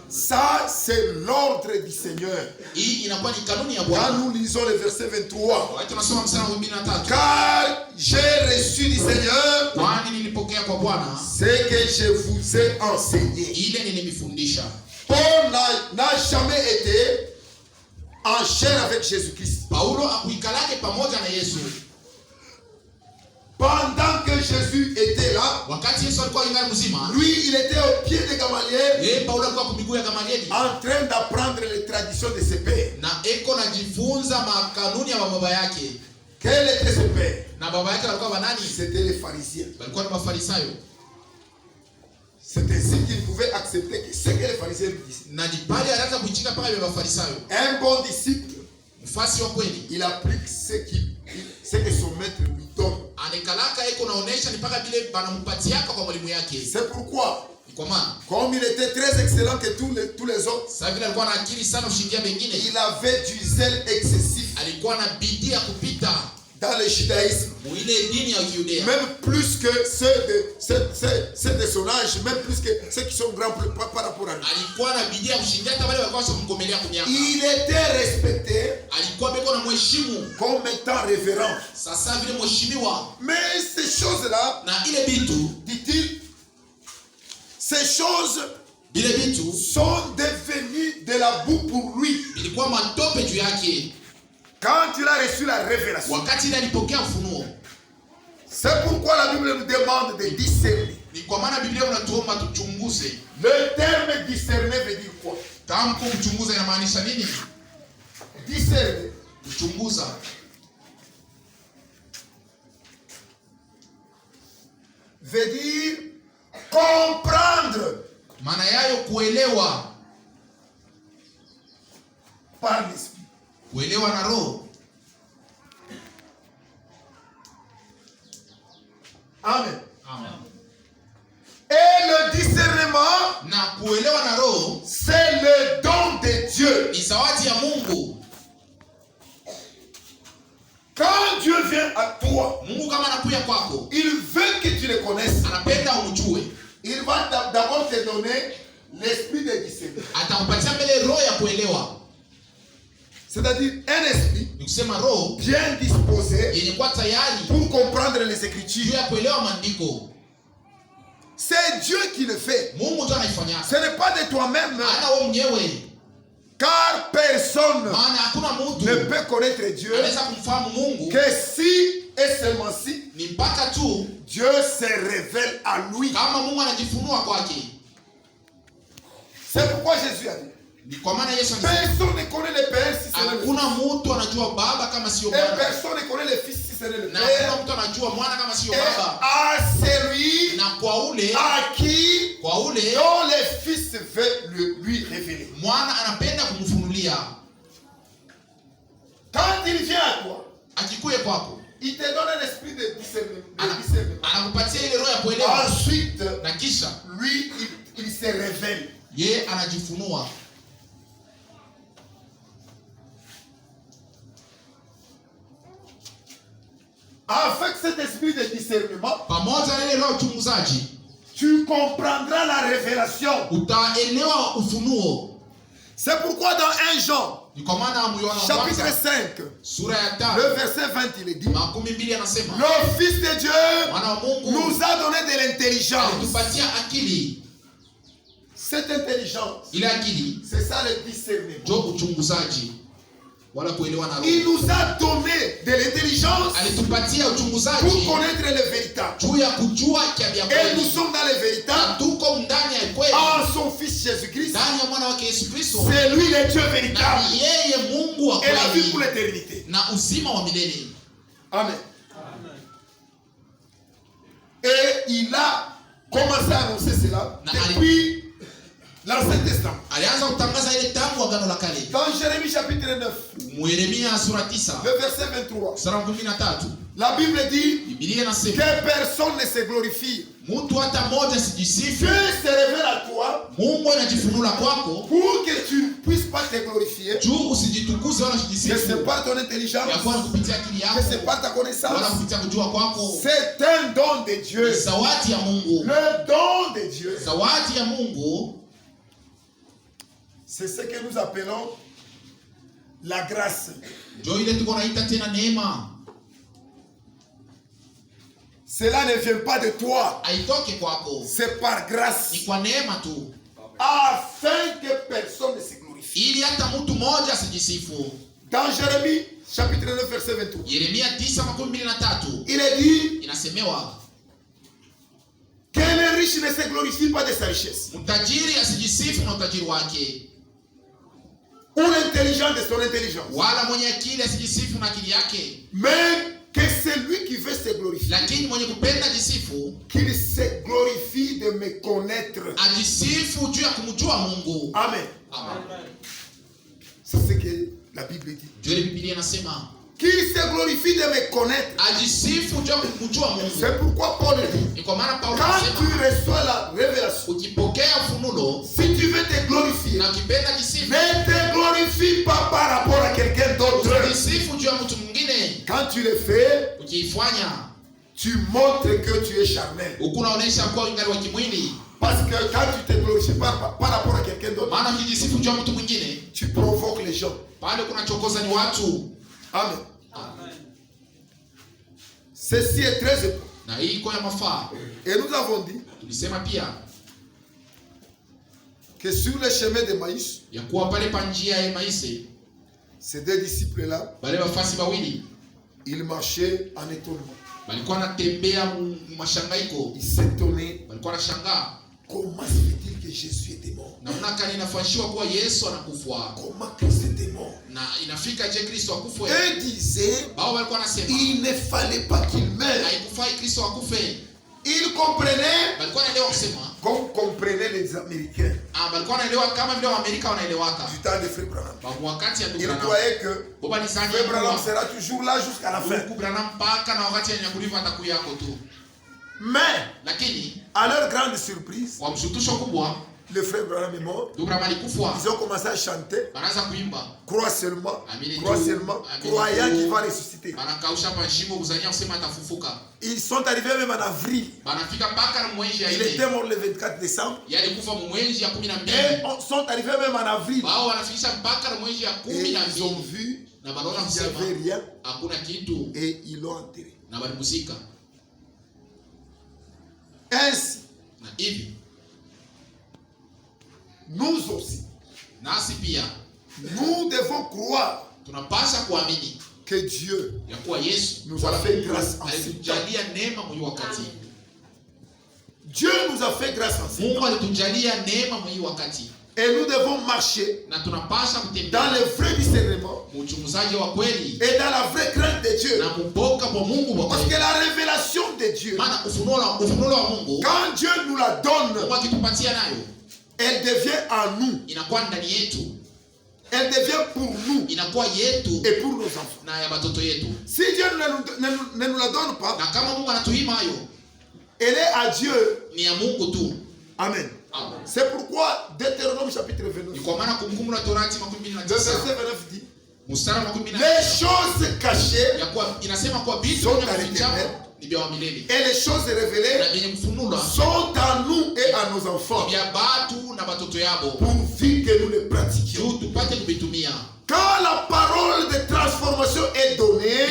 Ça, c'est l'ordre du Seigneur. Quand nous lisons le verset 23, car j'ai reçu du Seigneur ce que je vous ai enseigné. Paul n'a jamais été en chair avec Jésus-Christ. Pendant que Jésus était là, lui, il était au pied de Gamaliel, en train d'apprendre les traditions de ses pères. Quel était ce père? C'était les pharisiens. C'est ainsi qu'il pouvait accepter ce que les pharisiens lui disaient. Un bon disciple, il applique ce que son maître lui donne. C'est pourquoi, comme il était très excellent que tous les autres, il avait du zèle excessif dans le judaïsme, même plus que ceux de son âge, même plus que ceux qui sont grands par rapport à lui. Il était respecté comme étant révérend. Mais ces choses-là, dit-il, ces choses sont devenues de la boue pour lui. Quand il a reçu la révélation, c'est pourquoi la Bible nous demande de discerner. Le terme discerner veut dire quoi? Discerner veut dire comprendre par l'esprit. Amen. Et le discernement, c'est le don de Dieu. Quand Dieu vient à toi, il veut que tu le connaisses. Il va d'abord te donner l'esprit de discernement. C'est-à-dire un esprit bien disposé pour comprendre les Écritures. C'est Dieu qui le fait. Ce n'est pas de toi-même. Car personne ne peut connaître Dieu que si et seulement si Dieu se révèle à lui. C'est pourquoi Jésus a dit, Personne ne connaît le Père si ce n'est le Fils. Et personne ne connaît le Fils si ce n'est le Père. Et à celui à qui dont le Fils veut lui révéler. Quand il vient à toi, il te donne un esprit de discernement. Ensuite, lui, il se révèle. Avec cet esprit de discernement, tu comprendras la révélation. C'est pourquoi dans 1 Jean, chapitre 5, le verset 20, il est dit: le Fils de Dieu nous a donné de l'intelligence. Cette intelligence, c'est ça le discernement. Il nous a donné de l'intelligence pour connaître le véritable. Et nous sommes dans le véritable en son Fils Jésus-Christ. C'est lui le Dieu véritable et la vie pour l'éternité. Amen. Et il a commencé à annoncer cela depuis l'Ancien Testament. Dans Jérémie chapitre 9, le verset 23, la Bible dit que personne ne se glorifie. Dieu se révèle à toi pour que tu ne puisses pas te glorifier. Que c'est pas ton intelligence, que c'est pas ta connaissance. C'est un don de Dieu. Le don de Dieu, c'est ce que nous appelons la grâce. Cela ne vient pas de toi. C'est par grâce. Afin que personne ne se glorifie. Dans Jérémie chapitre 9 verset 23, il est dit que le riche ne se glorifie pas de sa richesse, ou l'intelligent de son intelligence, mais que c'est lui qui veut se glorifier, qu'il se glorifie de me connaître. Amen. C'est ce que la Bible dit. Qu'il se glorifie de me connaître. C'est pourquoi Paul dit, quand tu reçois la révélation, si tu veux te glorifier, ne te glorifie pas par rapport à quelqu'un d'autre. Quand tu le fais, tu montres que tu es charnel. Parce que quand tu te glorifies par rapport à quelqu'un d'autre, tu provoques les gens. Amen. Ceci est très important. Et nous avons dit que sur le chemin de Maïs, ces deux disciples-là, ils marchaient en étonnement. Ils s'étonnaient. Comment se fait-il que Jésus était mort? Comment Christ était mort? Eux disaient, il ne fallait pas qu'il meure. Ils comprenaient comme comprenaient les Américains du temps de Frère Branham. Ils croyaient que Frère Branham sera toujours là jusqu'à la fin. Mais, à leur grande surprise, le frère Branham est mort. Ils ont commencé à chanter. Crois seulement, croyant qu'il va ressusciter. Ils sont arrivés même en avril. Il était mort le 24 décembre. Et ils sont arrivés même en avril. Et ils ont vu qu'il n'y avait rien. Et ils l'ont enterré. Ainsi, nous aussi, nous devons croire que Dieu nous a fait grâce en ce temps. Dieu nous a fait grâce en ce temps. Et nous devons marcher dans le vrai discernement et dans la vraie crainte de Dieu. Parce que la révélation de Dieu, quand Dieu nous la donne, elle devient en nous. Elle devient pour nous et pour nos enfants. Si Dieu ne nous la donne pas, elle est à Dieu. Amen. C'est pourquoi Deutéronome chapitre 29, verset 29 dit, les choses cachées sont à l'Éternel et les choses révélées sont à nous et à nos enfants, pourvu que nous les pratiquions. Quand la parole de transformation est donnée,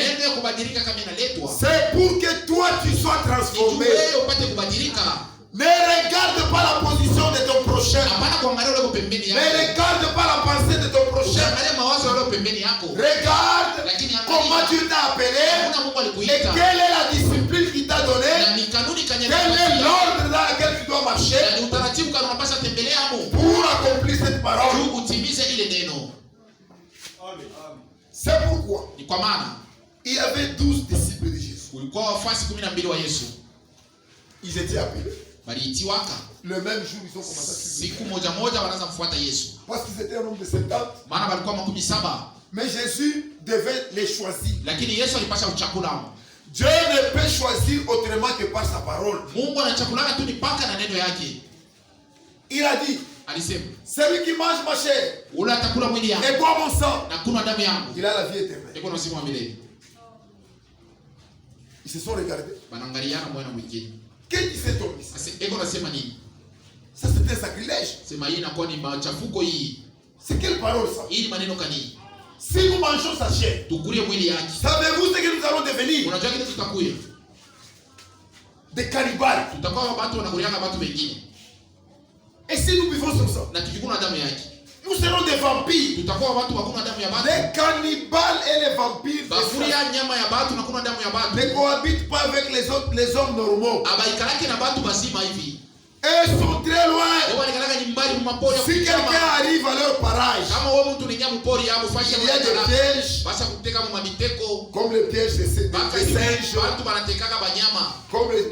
c'est pour que toi tu sois transformé. Ne regarde pas la position de ton prochain. Ne regarde pas la pensée de ton prochain. Regarde comment Dieu t'a appelé et quelle est la discipline qu'il t'a donnée. Quel est l'ordre dans lequel tu dois marcher pour accomplir cette parole. C'est pourquoi il y avait 12 disciples de Jésus. Ils étaient appelés. Le même jour, ils ont commencé à suivre. Parce qu'ils étaient un nombre de 70. Mais Jésus devait les choisir. Dieu ne peut choisir autrement que par sa parole. Il a dit, celui qui mange ma chair et boit mon sang, il a la vie éternelle. Ils se sont regardés. Qu'est-ce qui s'est tombé? Ça c'est un sacrilège. C'est quelle parole ça? Si nous mangeons sa chair, savez-vous ce que nous allons devenir? Des cannibales. Et si nous buvons son sang, nous serons des vampires. Les cannibales et les vampires ne cohabitent pas avec les hommes normaux. Eux sont très loin. Si quelqu'un arrive à leur parage, il y a des pièges, comme les pièges des singes, comme les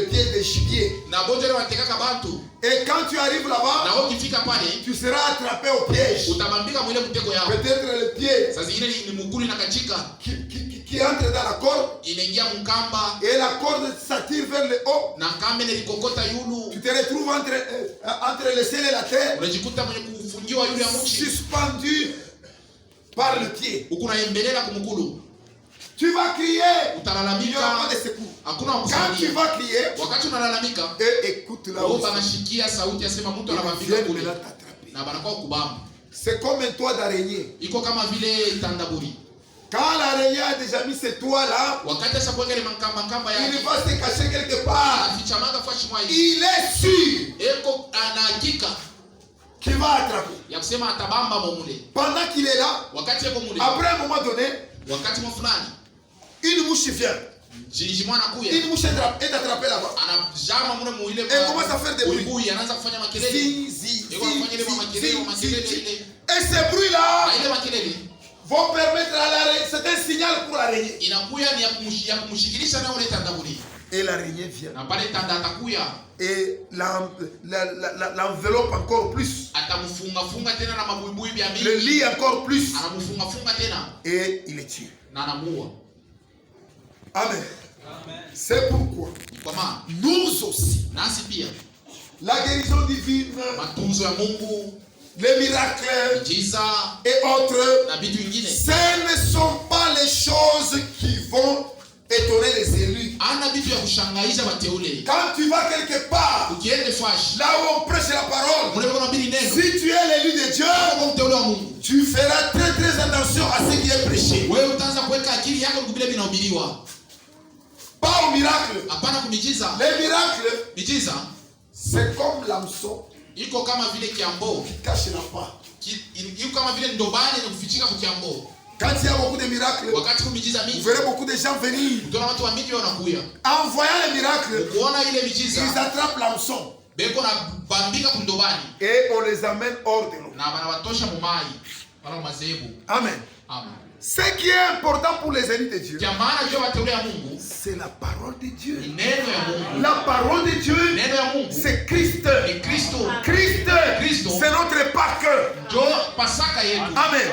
pièges des gibiers. Et quand tu arrives là-bas, tu seras attrapé au piège. Peut-être le pied qui entre dans la corde, et la corde s'attire vers le haut. Tu te retrouves entre le ciel et la terre, suspendu par le pied. Tu vas crier, il n'y aura pas de secours. Quand tu vas crier, et écoute là où ils viennent maintenant t'attraper. C'est comme un toit d'araignée. Quand l'araignée a déjà mis ses toits là, il va se cacher quelque part. Il est sûr qu'il va attraper. Pendant qu'il est là, après un moment donné, une mouche vient. Une mouche est attrapée là-bas. Elle commence à faire des bruits. Et ces bruits-là vont permettre à l'araignée, c'est un signal pour l'araignée. Et l'araignée vient. Et l'enveloppe encore plus. Le lit encore plus. Et il est tué. Amen. C'est pourquoi nous aussi, la guérison divine, les miracles et autres, ce ne sont pas les choses qui vont étonner les élus. Quand tu vas quelque part, là où on prêche la parole, si tu es l'élu de Dieu, tu feras très très attention à ce qui est prêché. Pas au miracle. Les miracles, c'est comme l'hameçon qui cache la part. Quand il y a beaucoup de miracles, vous verrez beaucoup de gens venir. En voyant les miracles, ils attrapent l'hameçon. Beko na bambika kundobani. Et on les amène hors de l'eau. Na banawatosha mumai. Wala mazebu. Amen. Amen. Ce qui est important pour les élus de Dieu, c'est la parole de Dieu. La parole de Dieu, c'est Christ. Christ, c'est notre Pâques. Amen.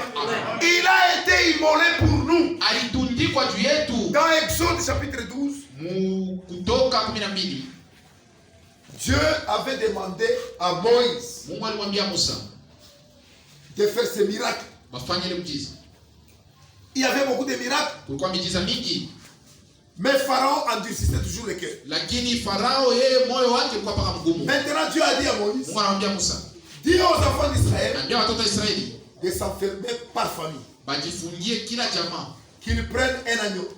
Il a été immolé pour nous. Dans Exode chapitre 12, Dieu avait demandé à Moïse de faire ce miracle. Il y avait beaucoup de miracles. Mais Pharaon endurcissait toujours le cœur. Maintenant Dieu a dit à Moïse, dis aux enfants d'Israël de s'enfermer par famille. Qu'ils prennent un agneau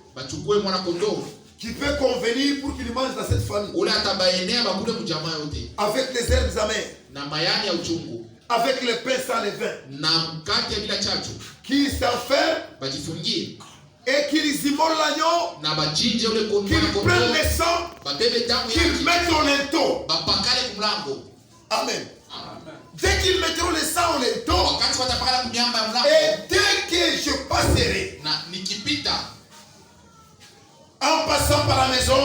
qui peut convenir pour qu'ils mangent dans cette famille. Avec les herbes amères. Avec le pain sans levain. Qu'ils s'enferment et qu'ils immolent l'agneau, qu'ils prennent le sang, qu'ils mettent au linteau. Amen. Dès qu'ils mettront le sang au linteau, et dès que je passerai, en passant par la maison,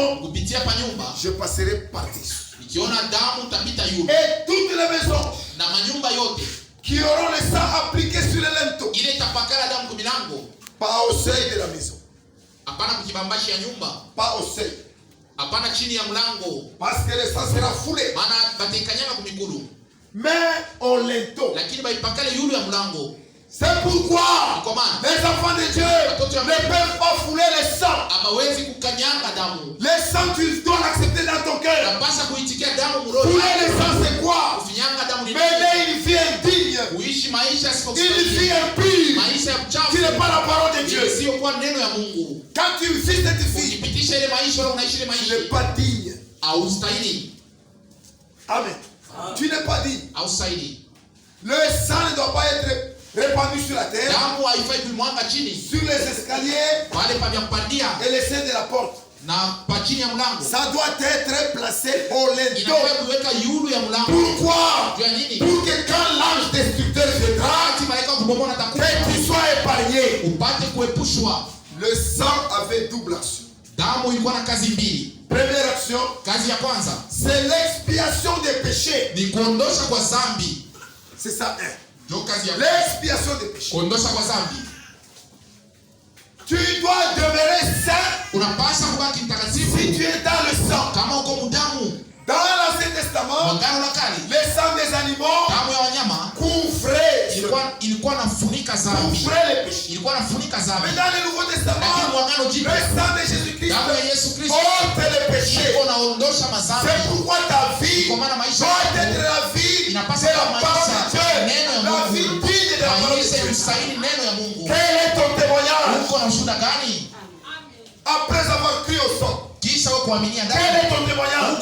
je passerai par-dessus. Et toutes les maisons qui auront le sang appliqué sur le linteau, pas au seuil de la maison, pas au seuil, parce que le sang sera foulé, mais au linteau. C'est pourquoi les enfants de Dieu ne peuvent pas fouler le sang. Le sang, tu dois l'accepter dans ton cœur. Fouler le sang, c'est quoi? Mener une vie indigne, une vie impure, qui n'est pas la parole de Dieu. Quand tu vis cette vie, tu n'es pas digne. Amen. Tu n'es pas digne. Le sang ne doit pas être répandu sur la terre, sur les escaliers et les seins de la porte. Ça doit être placé au linteau. Pourquoi? Pour que quand l'ange destructeur viendra, que tu sois épargné. Le sang avait double action. Première action, c'est l'expiation des péchés. C'est ça, l'expiation des péchés. Tu dois demeurer saint si tu es dans le sang. Dans l'Ancien Testament, le sang des animaux couvrait les péchés. Mais dans le Nouveau Testament, le sang de Jésus-Christ ôte les péchés. C'est pourquoi ta vie doit être la vie de la parole de Dieu, la vie digne de la parole de Dieu. Quel est ton témoignage? Après avoir cru au sang, quel est ton témoignage?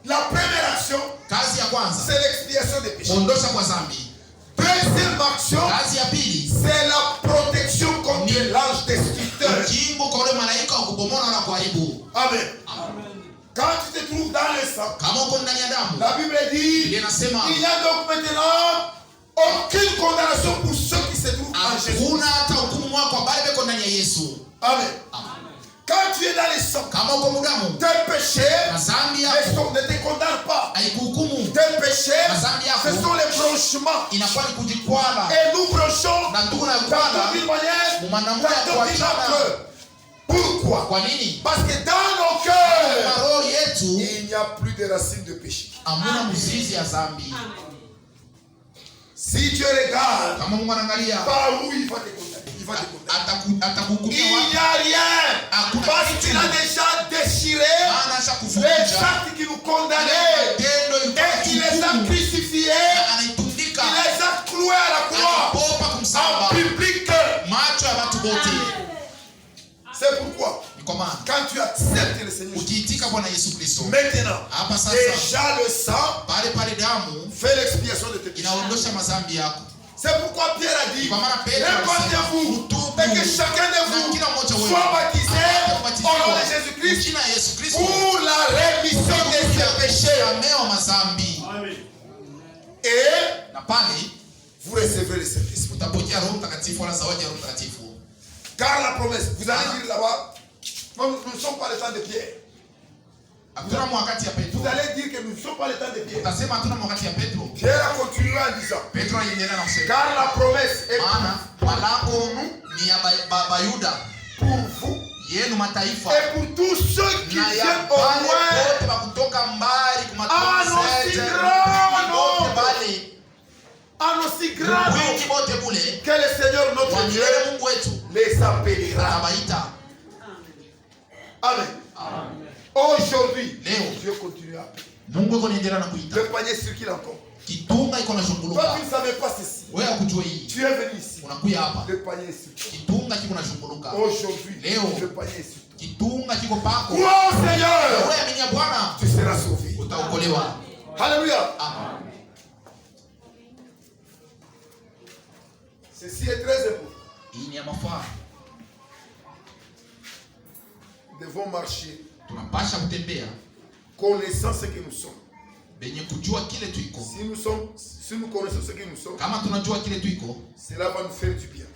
La première action, c'est l'expiation des péchés. Deuxième action, c'est la protection contre l'ange destructeur. Amen. Quand tu te trouves dans le sang, la Bible dit, il n'y a donc maintenant aucune condamnation pour ceux qui se trouvent en Jésus. Amen. Quand tu es dans le sang, tes péchés ne te condamnent pas. Tes péchés, ce sont les branchements. Et nous branchons d'une manière. Pourquoi? Parce que dans nos cœurs, il n'y a plus de racines de péché. Si Dieu regarde, par où il va te condamner? Il n'y a rien. Parce qu'il a déjà déchiré les actes qui nous condamnaient. Et il les a crucifiés. Il les a cloués à la croix. En public. C'est pourquoi, quand tu acceptes le Seigneur Jésus, maintenant, déjà le sang fait l'expiation de tes péchés. C'est pourquoi Pierre a dit, répandez-vous Et que chacun de vous soit baptisé au nom de Jésus-Christ pour la rémission de ses péchés. Amen. Et vous recevez le Saint-Esprit. Car la promesse, vous allez dire là-bas, nous ne sommes pas le temps de Pierre. Vous allez dire que nous ne sommes pas le temps de Pierre. Pierre a continué en disant, car la promesse est pour vous et pour tous ceux qui viennent au loin, en aussi grand nombre que le Seigneur notre Dieu les appellera. Amen. Aujourd'hui, Dieu continue à appeler. Le panier circule encore. Toi, tu ne savais pas ceci. Tu es venu ici. Le panier circule. Aujourd'hui, le panier circule. Crois au Seigneur. Tu seras sauvé. Alléluia. Ceci est très important. Nous devons marcher connaissant ce que nous sommes. Si nous connaissons ce que nous sommes, cela va nous faire du bien.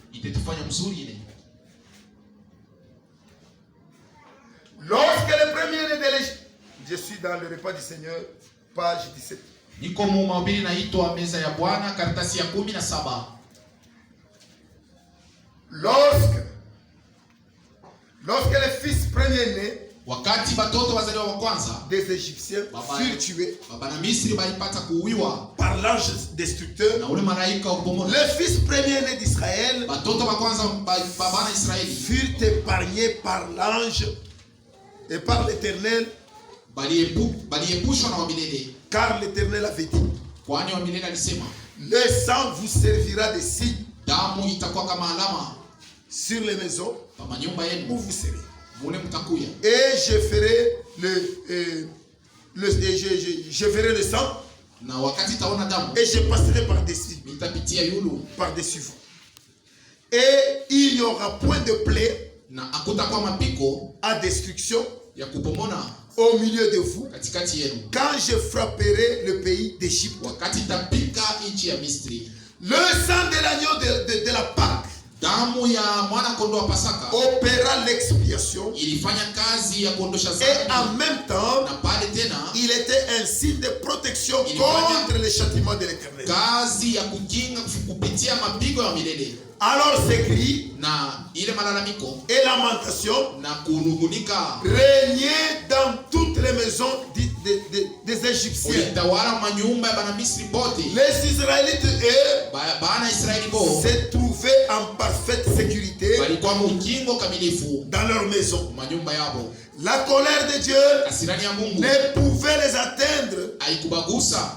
Lorsque le premier de l'Égypte, je suis dans le repas du Seigneur, page 17. Lorsque les fils premiers-nés des Égyptiens furent tués par l'ange destructeur, les fils premiers-nés d'Israël furent épargnés par l'ange et par l'Éternel, car l'Éternel avait dit, le sang vous servira de signe sur les maisons où vous serez. Et je ferai je verrai le sang et je passerai par-dessus vous. Et il n'y aura point de plaie à destruction au milieu de vous quand je frapperai le pays d'Égypte. Le sang de l'agneau de la Pâque opéra l'expiation et en même temps il était un signe de protection contre le châtiment de l'Éternel. Alors ces cris et lamentations régnaient dans toutes les maisons des Égyptiens. Les Israélites, eux, se trouvaient en parfaite sécurité dans leur maison. La colère de Dieu ne pouvait les atteindre,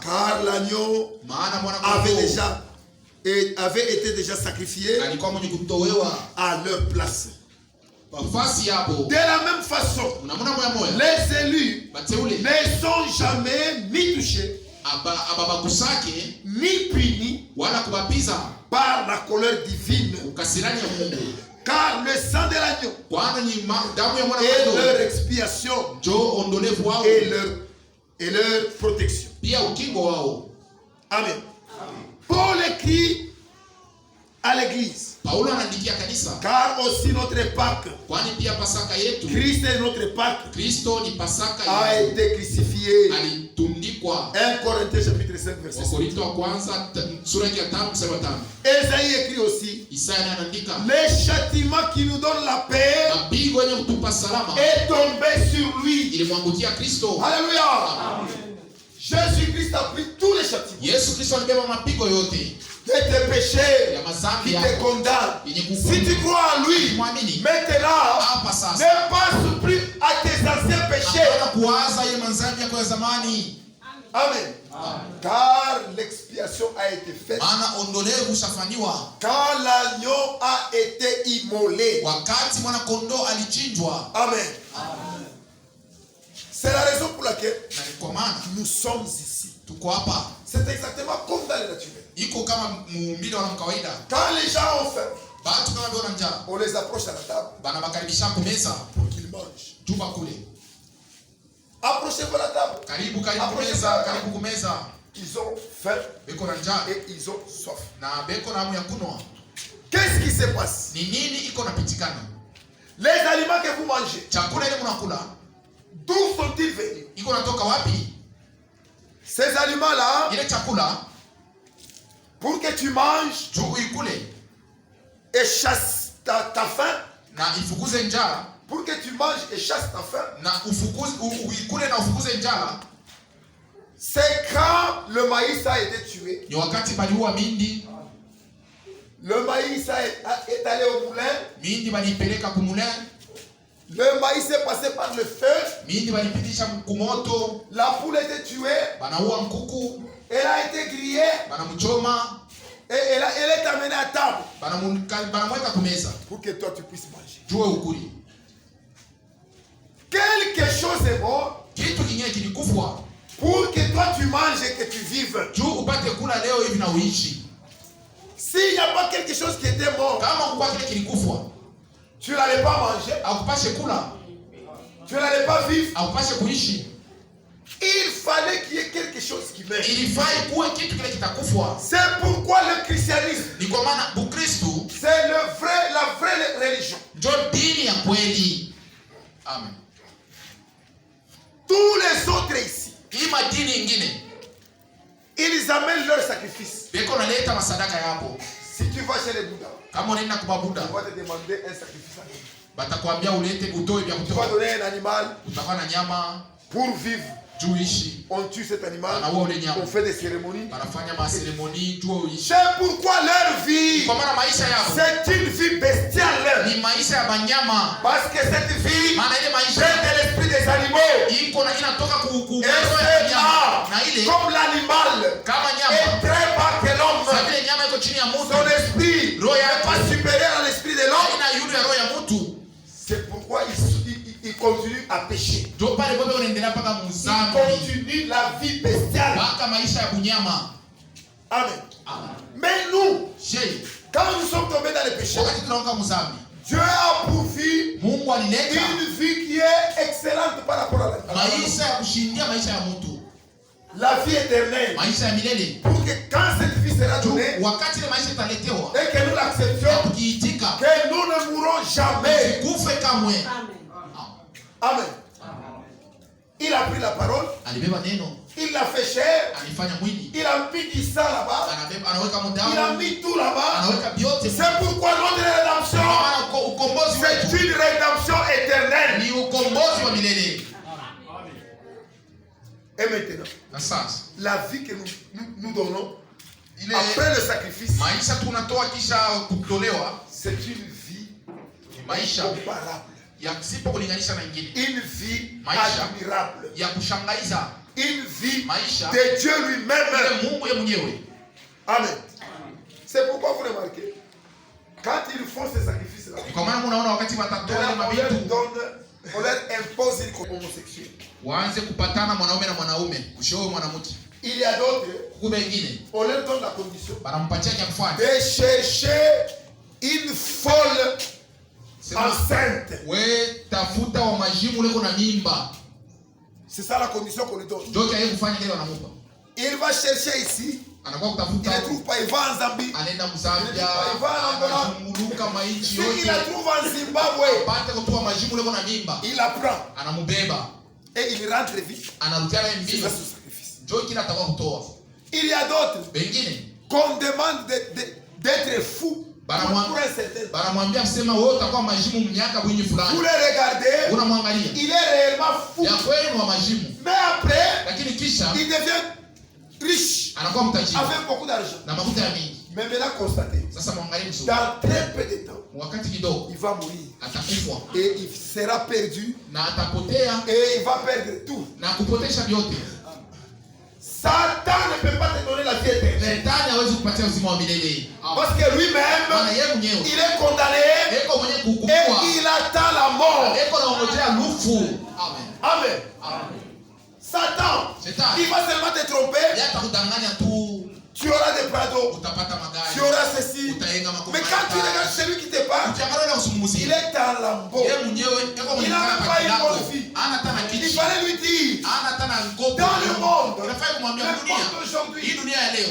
car l'agneau avait été déjà sacrifié à leur place. De la même façon, les élus ne sont jamais ni touchés ni punis par la colère divine, car le sang de l'agneau est leur expiation et leur protection. Amen. Paul écrit à l'église, car aussi notre Pâque, Christ est notre Pâque, a été crucifié. 1 Corinthiens chapitre 5 verset 7. Esaïe écrit aussi, le châtiment qui nous donne la paix est tombé sur lui. Alléluia. Jésus-Christ a pris tous les châtiments de tes péchés qui te condamnent. Si tu crois en lui, maintenant, ne pense plus à tes anciens péchés. Amen. Car l'expiation a été faite. Quand l'agneau a été immolé. Amen. C'est la raison pour laquelle nous sommes ici. C'est exactement comme dans le naturel. Quand les gens ont faim, On les approche à la table pour qu'ils mangent. Approchez-vous à la table. Ils ont faim et ils ont soif. Qu'est-ce qui se passe? Les aliments que vous mangez, d'où sont-ils venus? Ces aliments-là, pour que tu manges et chasse ta faim, pour que tu manges et chasses ta faim, c'est quand le maïs a été tué. Le maïs est allé au moulin. Le maïs est passé par le feu. La poule a été tuée. Elle a été grillée. Et elle est amenée à table. Pour que toi tu puisses manger. Quelque chose est bon. Pour que toi tu manges et que tu vives. S'il n'y a pas quelque chose qui était mort, tu n'allais pas manger. Tu n'allais pas vivre. Il fallait qu'il y ait quelque chose qui meurt. C'est pourquoi le christianisme, c'est la vraie religion. Amen. Tous les autres ici, ils amènent leur sacrifice. Si tu vas chez les Bouddhas, on va te demander un sacrifice. Tu vas donner un animal pour vivre. On tue cet animal, on fait des cérémonies. C'est pourquoi leur vie, c'est une vie bestiale. Parce que cette vie vient de l'esprit des animaux. Et c'est là, comme l'animal est très bas que l'homme, son esprit n'est pas supérieur à l'esprit de l'homme. C'est pourquoi il continue à pécher. Il continue la vie bestiale. Amen. Mais nous, quand nous sommes tombés dans le péché, Dieu a pourvu une vie qui est excellente par rapport à la vie. La vie éternelle. Pour que quand cette vie sera donnée, et que nous l'acceptions, que nous ne mourrons jamais. Amen. Il a pris la parole. Il l'a fait chair. Il a mis du sang là-bas. Il a mis tout là-bas. C'est pourquoi notre rédemption, c'est une rédemption éternelle. Et maintenant, la vie que nous donnons après le sacrifice, c'est une vie comparable. Une vie admirable. Une vie de Dieu lui-même. Amen. C'est pourquoi vous remarquez, quand ils font ces sacrifices-là, on leur impose une homosexuelle. Il y a d'autres, on leur donne la condition de chercher une folle enceinte. C'est ça la condition qu'on lui donne. Il va chercher ici. Il ne trouve pas, il va en Zambie. Il va en Angola. S'il la trouve en Zimbabwe, il la prend. Et il rentre vite. Il fait ce sacrifice. Il y a d'autres qu'on demande d'être fou. Pour un certain. Vous les regardez, il est réellement fou. Mais après, il devient riche avec beaucoup d'argent. Mais maintenant constatez, dans très peu de temps, il va mourir. Et il sera perdu. Et il va perdre tout. Satan ne peut pas te donner la vie éternelle. Parce que lui-même, il est condamné et il attend la mort. Amen. Satan, il va seulement te tromper. Tu auras des prados, tu auras ceci. Mais quand tu regardes celui qui Il est à lambeau. Il n'a pas une bonne vie. Il fallait lui dire, dans le monde, le monde d'aujourd'hui,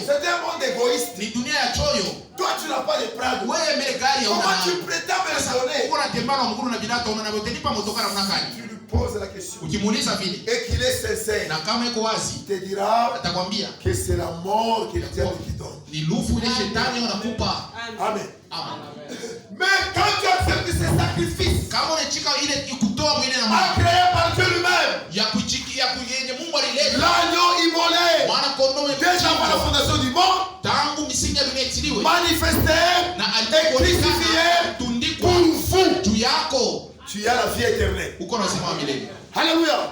c'est un monde égoïste. Toi, tu n'as pas de prade. Comment tu prétends me le donner? Tu lui poses la question. Et qu'il est sincère. Il te dira que c'est la mort qui te donne. Amen. Mais quand tu acceptes ces sacrifices agréés par Dieu lui-même, l'agneau immolé déjà par la fondation du monde, manifesté et crucifié pour vous, tu as la vie éternelle. Alléluia.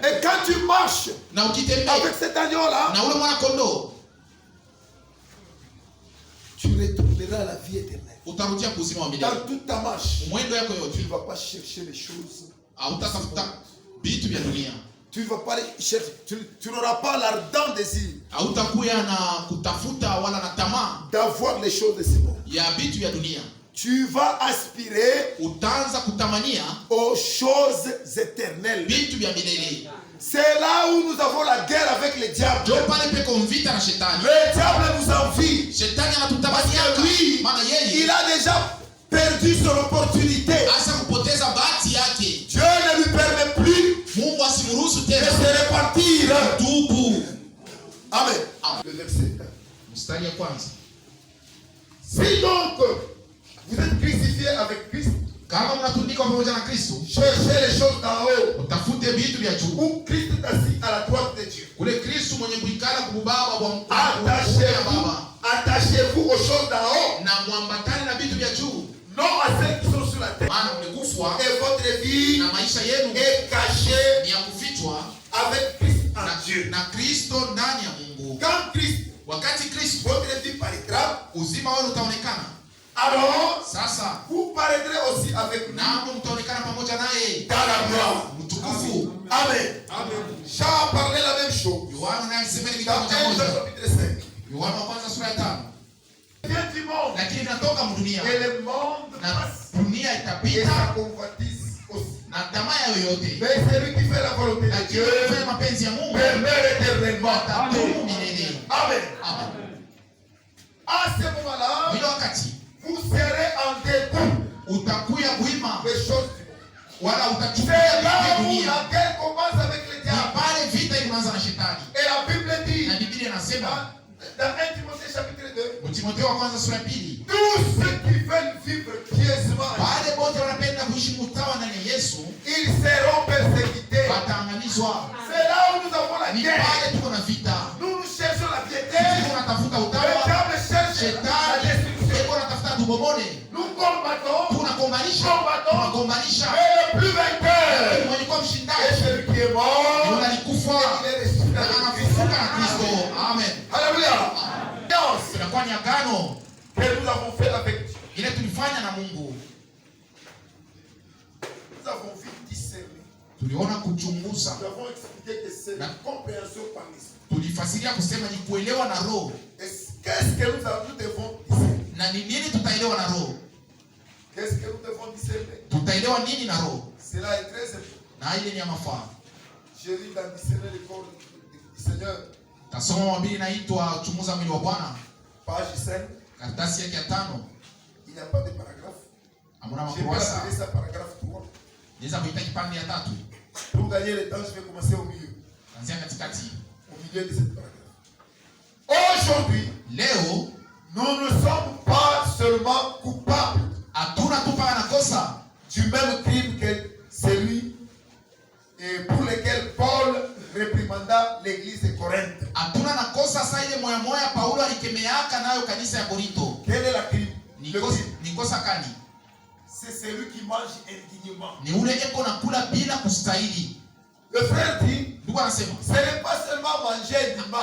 Et quand tu marches avec cet agneau-là, tu retourneras à la vie éternelle. Dans toute ta marche, tu ne vas pas chercher les choses. Tu ne vas pas les chercher. Tu n'auras pas l'ardent désir d'avoir les choses de ce monde. Tu vas aspirer aux choses éternelles. C'est là où nous avons la guerre avec le diable. Le diable nous envie. Parce que lui, il a déjà perdu son opportunité. Dieu ne lui permet plus de se répartir. Amen. Le verset 1. Si donc vous êtes crucifiés avec Christ, cherchez les choses d'en haut, où Christ est assis à la droite de Dieu. Attachez-vous aux choses d'en haut, non à celles qui sont sur la terre. Et votre vie est cachée avec Christ en Dieu. Quand Christ, votre vie paraîtra, alors vous paraîtrez aussi avec lui dans la gloire. Amen. Jean a parlé la même chose dans 1 chapitre 5. Vient du monde, et le monde passe, et sa convoitise aussi. Mais celui qui fait la volonté de Dieu demeure éternellement. Amen. À ce moment-là, vous serez en dégoût des choses du monde. C'est là où la guerre commence avec le diable. Et la Bible dit dans 1 Timothée chapitre 2, tous ceux qui veulent vivre pieusement, ils seront persécutés. C'est là où nous avons la guerre. Nous cherchons la piété. Le diable cherche la destruction. Nous combattons. Et le plus vainqueur est celui qui est mort. Et il est ressuscité avec Christ. Amen. Alléluia. Que nous avons fait avec Dieu. Nous avons vu discerner. Nous avons expliqué que c'est la compréhension par l'esprit. Qu'est-ce que nous devons discerner? Qu'est-ce que nous devons discerner? Cela est très important. Je lis dans discerner le corps du Seigneur. Page 5. Il n'y a pas de paragraphe. Je vais appeler ça paragraphe 3. Pour gagner le temps, je vais commencer au milieu. Au milieu de cette paragraphe. Aujourd'hui, nous ne sommes pas seulement coupables du même crime que celui pour lequel Paul réprimanda l'église de Corinthe. Quel est la crime? C'est celui qui mange indignement. Le frère dit, ce n'est pas seulement manger indignement,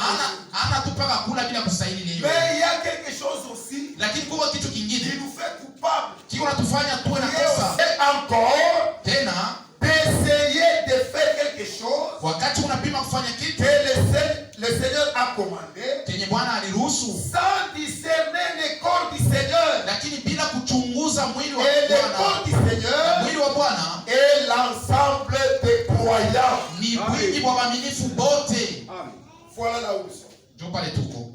mais il y a quelque chose aussi qui nous fait coupables. Et encore, d'essayer de faire quelque chose que le Seigneur a commandé sans discerner le corps du Seigneur. Et le corps du Voilà là où nous sommes. Ndio pale tuko.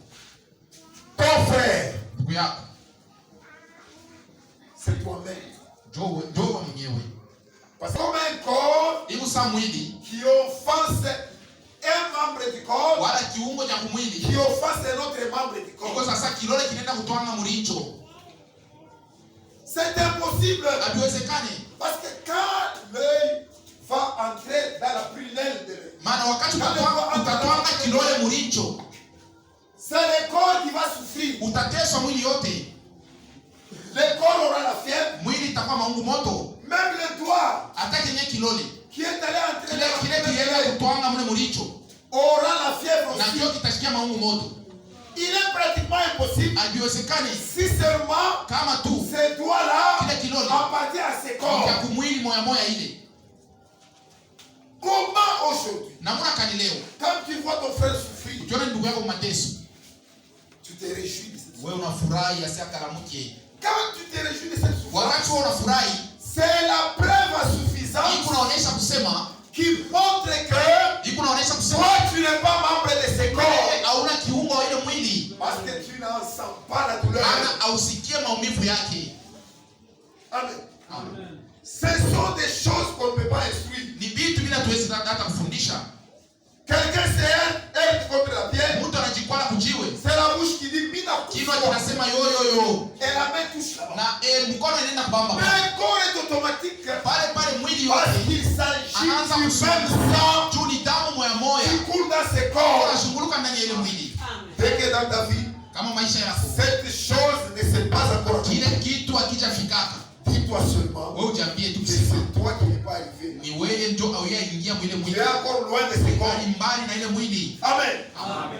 Ton frère, Ndugu yako, c'est toi-même. Ndio mwenyewe. Parce que comme un corps Imusa mwili qui offense un membre du corps, wala kiungo cha mwili qui offense un autre membre du corps. Iko sasa kilole kinaenda kutwanga muricho. C'est impossible. Habiwezekani. Parce que quand l'œil va entrer dans la prunelle de l'œil, maana wakati utatwanga kilole muricho, c'est le corps qui va souffrir. Utateswa mwili yote. Le corps aura la fièvre. Mwili itakuwa maungu moto. Même le doigt hata kenye kilole qui est allé entrer dans la kile kienda kutwanga mule muricho aura la fièvre na aussi. kio kitashikia maungu moto. Il est pratiquement impossible. Habiwezekani Si seulement kama tu ces doigts-là kile kilole appartient à ces corps. ya kumwili moya moya ile. Comment aujourd'hui, namuna kani leo, quand tu vois ton frère souffrir, ukiona ndugu yako mateso, tu te réjouis de cette souffrance. wewe unafurahi asiakalamuke. Quand tu te réjouis de cette souffrance, Wakati wewe unafurahi, c'est la preuve suffisante iko naonesha kusema, qui montre que iko naonesha kusema toi tu n'es pas membre de ce corps. hauna kiungo wa ile mwili, Parce que tu n'en sens pas la douleur. ana ausikie maumivu yake. Amen. Amen. Ce sont des choses qu'on ne peut pas instruire. Ni vitu bila tuwezi hata kufundisha. Quelqu'un s'est contre la pierre. Mtu anajikwala kujiwe. C'est la bouche qui dit mina. Kinywa kinasema yo yo yo. Et la main touche là-bas. Na mkono inaenda kubamba. Mais le corps est automatique. Pale mwili Parce yote. qu'il s'agit Anaanza du même sang tu ni damu moya moya. qui coule dans ce corps. Unashunguluka ndani ya ile mwili. Dès que dans ta vie, kama maisha yako cette chose ne s'est pas encore kile kitu akijafikaka, dis-toi seulement, wewe ujambie tu c'est kusema toi qui n'es pas arrivé. ni wewe ndio auyaingia mwile Tu mwili. es encore loin de ce corps. Ni mbali na ile mwili. Amen. Amen.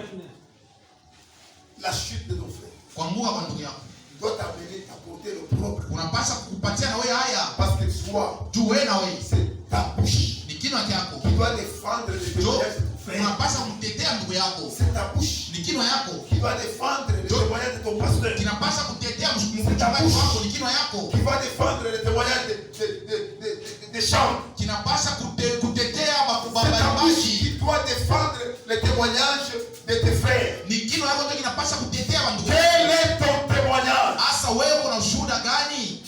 La chute de ton frère Kuanguka kwa ndugu yako doit t'amener à porter le propre. unapaswa kukupatia na wewe haya. Parce que toi, Juu wewe na wewe c'est ta bouche ni kinywa chako. qui doit défendre le témoignage de ton frère. Unapaswa kumtetea ndugu yako. C'est ta bouche Ni kinywa yako. qui doit défendre le témoignage de ton pasteur. Kinapaswa kutetea mchungaji wako. Ni kinywa yako. Qui va défendre le témoignage des chambres. Kinapaswa kutetea C'est ta bouche babaibaji. qui doit défendre le témoignage de tes frères. Ni kinywa yako ndio kinapaswa kutetea ndugu Quel yako. est ton témoignage? Asa wewe una ushuhuda gani?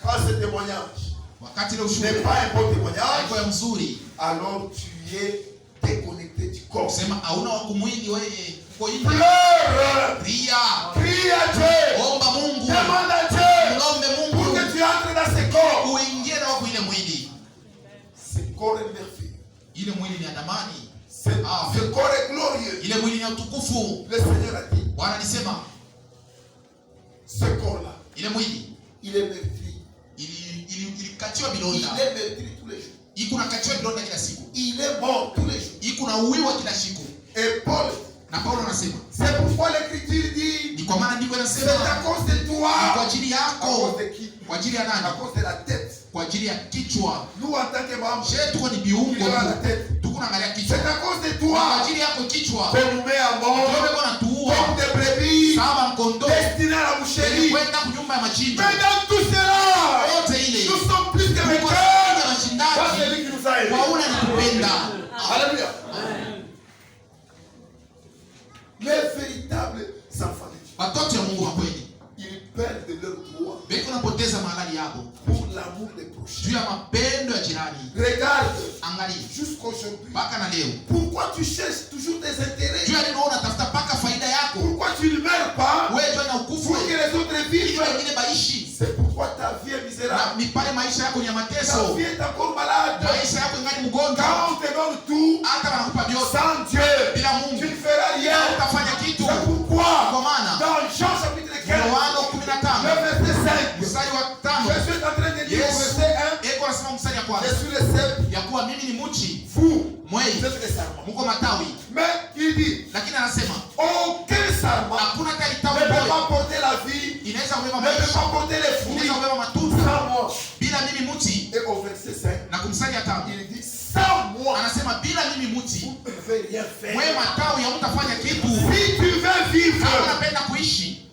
Quand ce témoignage Wakati ile n'est ushuhuda pas un bon témoignage, haiko ya mzuri, alors tu es déconnecté du corps. sema hauna wa kumwili wewe, uko hivi. Pleure, Ria, crie à Dieu, omba Mungu, demande à Dieu muombe pour Mungu que tu entres dans ce corps. uingie na wako ile mwili. Ce corps est merveilleux. Ile mwili ni adamani, Ce corps est glorieux. ile mwili ni utukufu. Le Seigneur a dit, Bwana alisema ce corps-là, ile mwili il est meurtri. ilikatiwa Il bilonda, est meurtri tous les jours. iko nakatiwa bilonda kila siku, Il est mort tous les jours. iko na uwiwa kila siku. Et Paul, Na Paulo anasema c'est pourquoi l'Écriture dit, ni kwa maana ndiko c'est inasema à cause de ni kwa toi. ajili À cause yako. de qui? Kwa ajili ya À nani? cause de la tête. Kwa ajili ya kichwa. Nous, en tant que membres, Je tuko ni biungo il y a la tu. tête. Tuko naangalia kichwa. C'est à cause de Kwa toi ajili yako kichwa. qu'on nous met à mort Wewe bwana tuua comme des brebis kama mkondo destinés à la boucherie. kwenda kunyumba ya machinjo. Mais dans tout cela, Yote ile nous sommes plus que tuko vainqueurs zaidi ya par washindaji. celui qui nous a aimés. Kwa ule anatupenda. Alléluia. Les véritables enfants de Dieu, Watoto ya Mungu wa kweli ils perdent leur droit beko napoteza mahalali yako pour l'amour des prochains. juu ya mapendo ya jirani. Regarde, Angalia jusqu'aujourd'hui, mpaka na leo, pourquoi tu cherches toujours des intérêts? juu ya nini wewe unatafuta mpaka faida yako? Pourquoi tu ne meurs pas Wewe jua na ukufu pour que les autres ili vivent? wengine baishi. C'est pourquoi ta vie est Na misérable. ni pale maisha yako ni ya Ta mateso, vie est encore malade. maisha yako ingali mgonjwa, Quand on te donne tout, hata wanakupa vyote sans Dieu, bila tu Mungu ne feras rien. utafanya kitu. C'est pourquoi, Kwa maana dans Jean chapitre 15, Yohana le 15 verset 5, mstari wa 5, Jésus est en train de dire au Yesu verset 1, eko anasema mstari ya je kwanza suis le seul, ya kuwa mimi ni mchi vous, mwei, vous êtes les sarments. muko matawi, Mais il dit, lakini anasema aucun sarment hakuna hata ne litawi peut moja pas porter la vie, inaweza kubeba ne peut maisha, pas porter les fruits inaweza kubeba matunda sans moi. bila mimi mti. Et au verset 5, Na kumstari ya 5 il dit, sans moi, anasema bila mimi mti vous ne pouvez rien wewe faire. matawi hamtafanya kitu. Si tu veux vivre, Kama unapenda kuishi,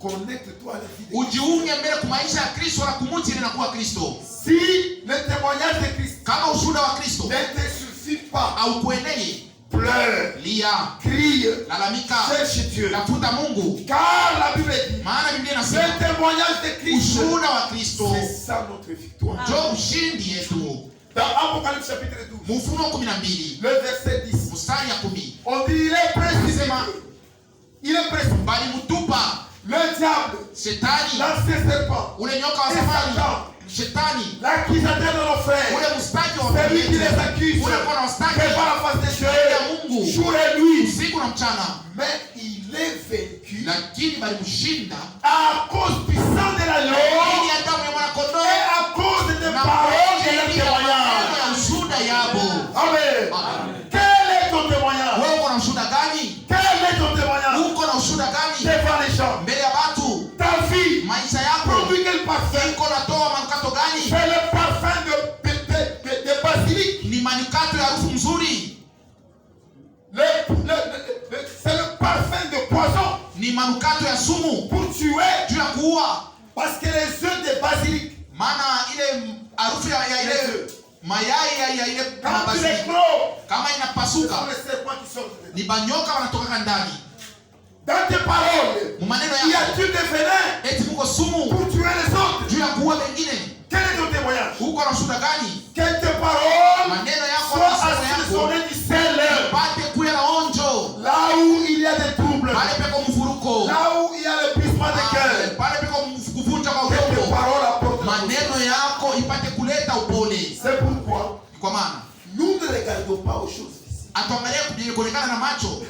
connecte-toi à la vie de Christ. ujiunge mbele kwa maisha ya Kristo na kumuti ili nakuwa Kristo. Si le témoignage de Christ Kama ushuhuda wa Kristo ne te suffit pas, au kueneye, pleure, lia, crie, lalamika, cherche Dieu. tafuta Mungu. Car la Bible dit, Maana Biblia inasema le témoignage de Christ, ushuhuda wa Kristo c'est ça notre victoire. ndio ushindi yetu. Dans Apocalypse chapitre 12, Ufunuo 12 le verset 10, mstari ya 10, on dit il est précis, il est précis. bali mtupa Le diable, Shetani, l'ancien serpent, ule nyoka wa zamani, Shetani, l'accusateur de nos frères, ule mstaki wa c'est lui qui les accuse, ule kwa mstaki devant la face de ya Dieu, Mungu jour et nuit. usiku na mchana, Mais il est vaincu lakini bali mshinda à cause du sang de l'agneau ili ya damu ya mwana kondoo et à cause des na paroles de ili leur ya témoignage. maneno ya ushuhuda yabo. Amen. Amen. Quel est ton témoignage? Wewe uko na ushuhuda gani? Quel est ton témoignage? Uko na ushuhuda gani Devant les gens. mbele ya watu? Ta vie Maisha yako produit quel parfum? iko natoa manukato gani? C'est le parfum de basilic. Ni manukato ya harufu mzuri? C'est le parfum de poison. Ni manukato ya sumu Pour tuer. juu ya kuua? Parce que les œufs de basilic, Maana ile harufu ya ile mayai ya ile quand tu les basilic clôt, kama ce inapasuka sont les serpents qui sortent dedans. ni banyoka wanatoka ndani. Dans tes paroles, Maneno il y yako a-t-il des venins eti muko sumu pour tuer les autres? juu ya kuua wengine? Quel est ton témoignage? Uko na ushuhuda gani? Que tes paroles Maneno yako soient na maneno yako assaisonnées du sel. pate kuya na onjo, Là où il y a des troubles, pale peko mvuruko, là où il y a le pissement de cœur, pale peko kuvunja kwa que tes udongo, paroles apportent la maneno yako ipate kuleta upole. C'est pourquoi Kwa maana nous ne regardons pas aux choses visibles. atuangalie kuonekana na macho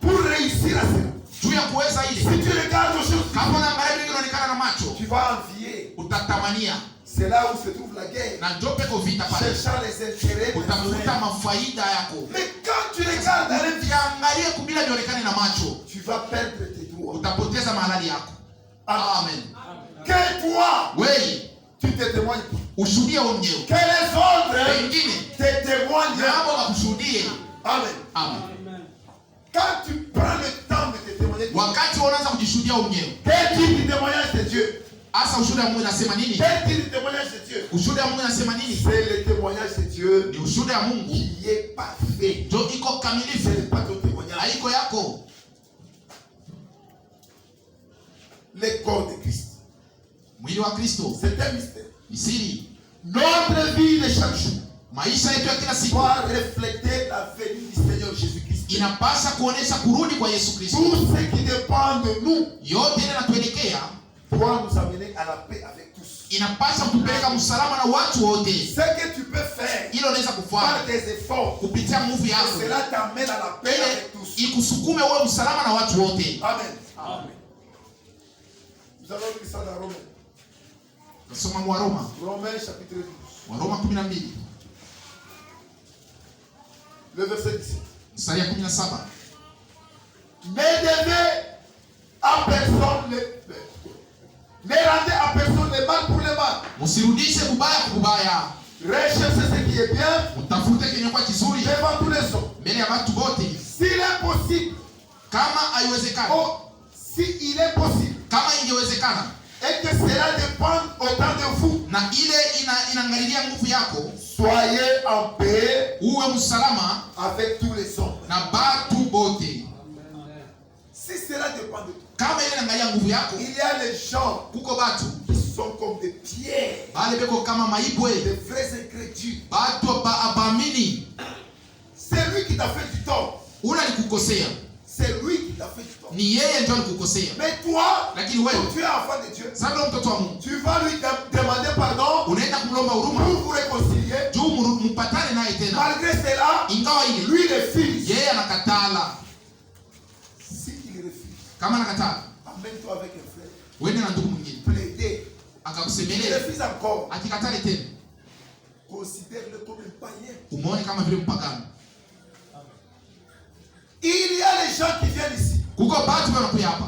Pour réussir à cela, juu ya kuweza si ile. tu regardes aux choses Kama visibles, unaangalia vile inaonekana na macho, tu vas envier. utatamania, C'est là où se trouve la guerre. na ndio peko vita pale, Cherchant les intérêts des utafuta frères. mafaida yako. Mais quand tu regardes à l'intérieur, Ukiangalia kubila vionekane na macho, tu vas perdre tes droits. utapoteza mahalali yako. Amen. Que toi, Wewe tu te témoignes. ushuhudie wewe mwenyewe, Que les autres wengine te témoignent. nao wakushuhudie. Amen. Amen. Quand tu prends le temps de te témoigner, Wakati unaanza kujishuhudia wewe mwenyewe, quel type de témoignage de Dieu? hasa ushuhuda wa Mungu inasema nini? Quel type de témoignage de Dieu? Ushuhuda wa Mungu inasema nini? C'est le témoignage de Dieu Ni ushuhuda wa Mungu qui est parfait. ndio iko Ce kamilifu, n'est pas ton témoignage. haiko yako. Le corps de Christ. Mwili wa Kristo C'est un mystère. ni siri. Notre vie de chaque jour Maisha yetu ya kila siku doit refléter la venue du Seigneur Jésus-Christ. inapasha kuonesha kurudi kwa Yesu Kristo. Tout ce qui dépend de nous Yote ile inatuelekea doit nous amener à la paix avec tous. inapasha kutupeleka msalama na watu wote. Ce que tu peux faire Ile unaweza kufanya par tes efforts, kupitia nguvu yako, cela t'amène à la paix avec ile tous. ikusukume wewe msalama na watu wote. Amen. Nous allons lire ça dans Romains. Nasoma Waroma, Romains chapitre 12. Waroma 12 Le verset 17. mstari ya 17. Ne devez à personne ne rendez à personne le mal pour le mal. Msirudishe kubaya kwa kubaya. Recherchez ce qui est bien Mtafute kenye kwa kizuri devant tous les hommes. mbele ya watu wote. S'il est possible, Kama haiwezekani, s'il est possible, kama ingewezekana et que cela dépend autant de vous, na ile inaangalilia nguvu yako, soyez en paix uwe msalama avec tous les hommes. na batu bote. Si cela dépend de toi, Kama ile inaangalia nguvu yako, il y a les gens kuko batu qui sont comme des pierres, bale beko kama maibwe, des vrais incrédules. batu abamini. C'est lui qui t'a fait du tort. Ule alikukosea, C'est lui qui t'a fait du tort. ni yeye ndio alikukosea. Mais toi, Lakini wewe tu es enfant de Dieu. sasa ndio mtoto wa Mungu, Tu vas lui demander pardon unaenda kumlomba pour huruma vous réconcilier. juu mpatane naye tena. Malgré cela, Ingawa ile lui refuse. yeye anakatala, Si il refuse, kama anakatala, amène-toi avec un frère. uende na ndugu mwingine Plaider. Il akakusemelea. refuse encore. Akikatale tena, Considère-le comme un païen. umuone kama vile mpagano. Il y a les gens qui viennent ici Kuko batu wanakuja hapa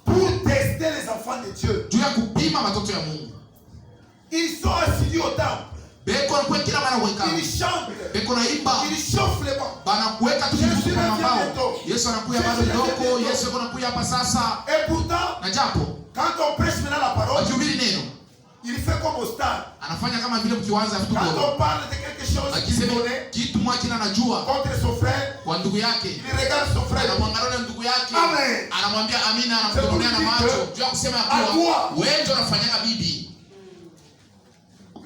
pour tester les enfants de Dieu. juu ya kupima watoto ya Mungu. Ils sont assidus au temple. Beko anakuwa kila mara kuweka, Ils chantent. beko naimba, Ils chauffent les bancs. banakuweka tu Yesu kwa mabao. anakuja Yesu anakuja bado kidogo, Yesu anakuja hapa sasa. Et pourtant, Na japo quand on prêche maintenant la parole, wakihubiri neno, Il fait comme au stade. Anafanya kama vile mkianza football. Quand on parle de quelque chose qu'il connaît, kitu mwakina anajua contre son frère, kwa ndugu yake, il regarde son frère, anamwangalia ndugu yake, amen, anamwambia amina, anamtonea na macho, jua kusema kwa wewe ndio unafanyaka bibi.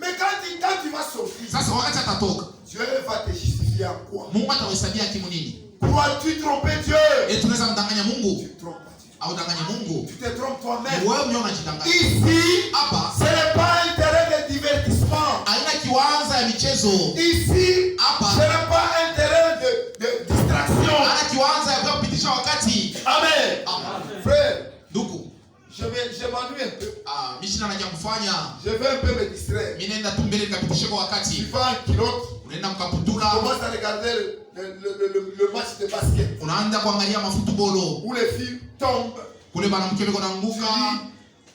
Mais quand tu vas sortir, sasa wakati atatoka, Dieu va te justifier en quoi? Mungu atawahesabia hakimu nini? Crois-tu tromper Dieu? Et tunaweza mdanganya Mungu? Tu trompes pas Dieu. Au danganya Mungu? Tu te trompes toi-même. Wewe mwenyewe unajidanganya. Ici, hapa, ce n'est pas un terrain de divertissement. Haina kiwanja ya michezo. Ici, hapa, ce n'est pas un terrain de distraction. Haina kiwanja ya kupitisha wakati. Amen. Amen. Frère, ndugu, je m'ennuie un peu. Mimi sina kufanya. Je vais un peu me distraire. Mimi naenda tu mbele nikapitisha kwa wakati. Tu vas en kilote. Unaenda mkaputula. Commence à regarder le match de basket. Unaanza kuangalia mafootball. Où les filles tombent. Kule mwanamke yuko anaanguka.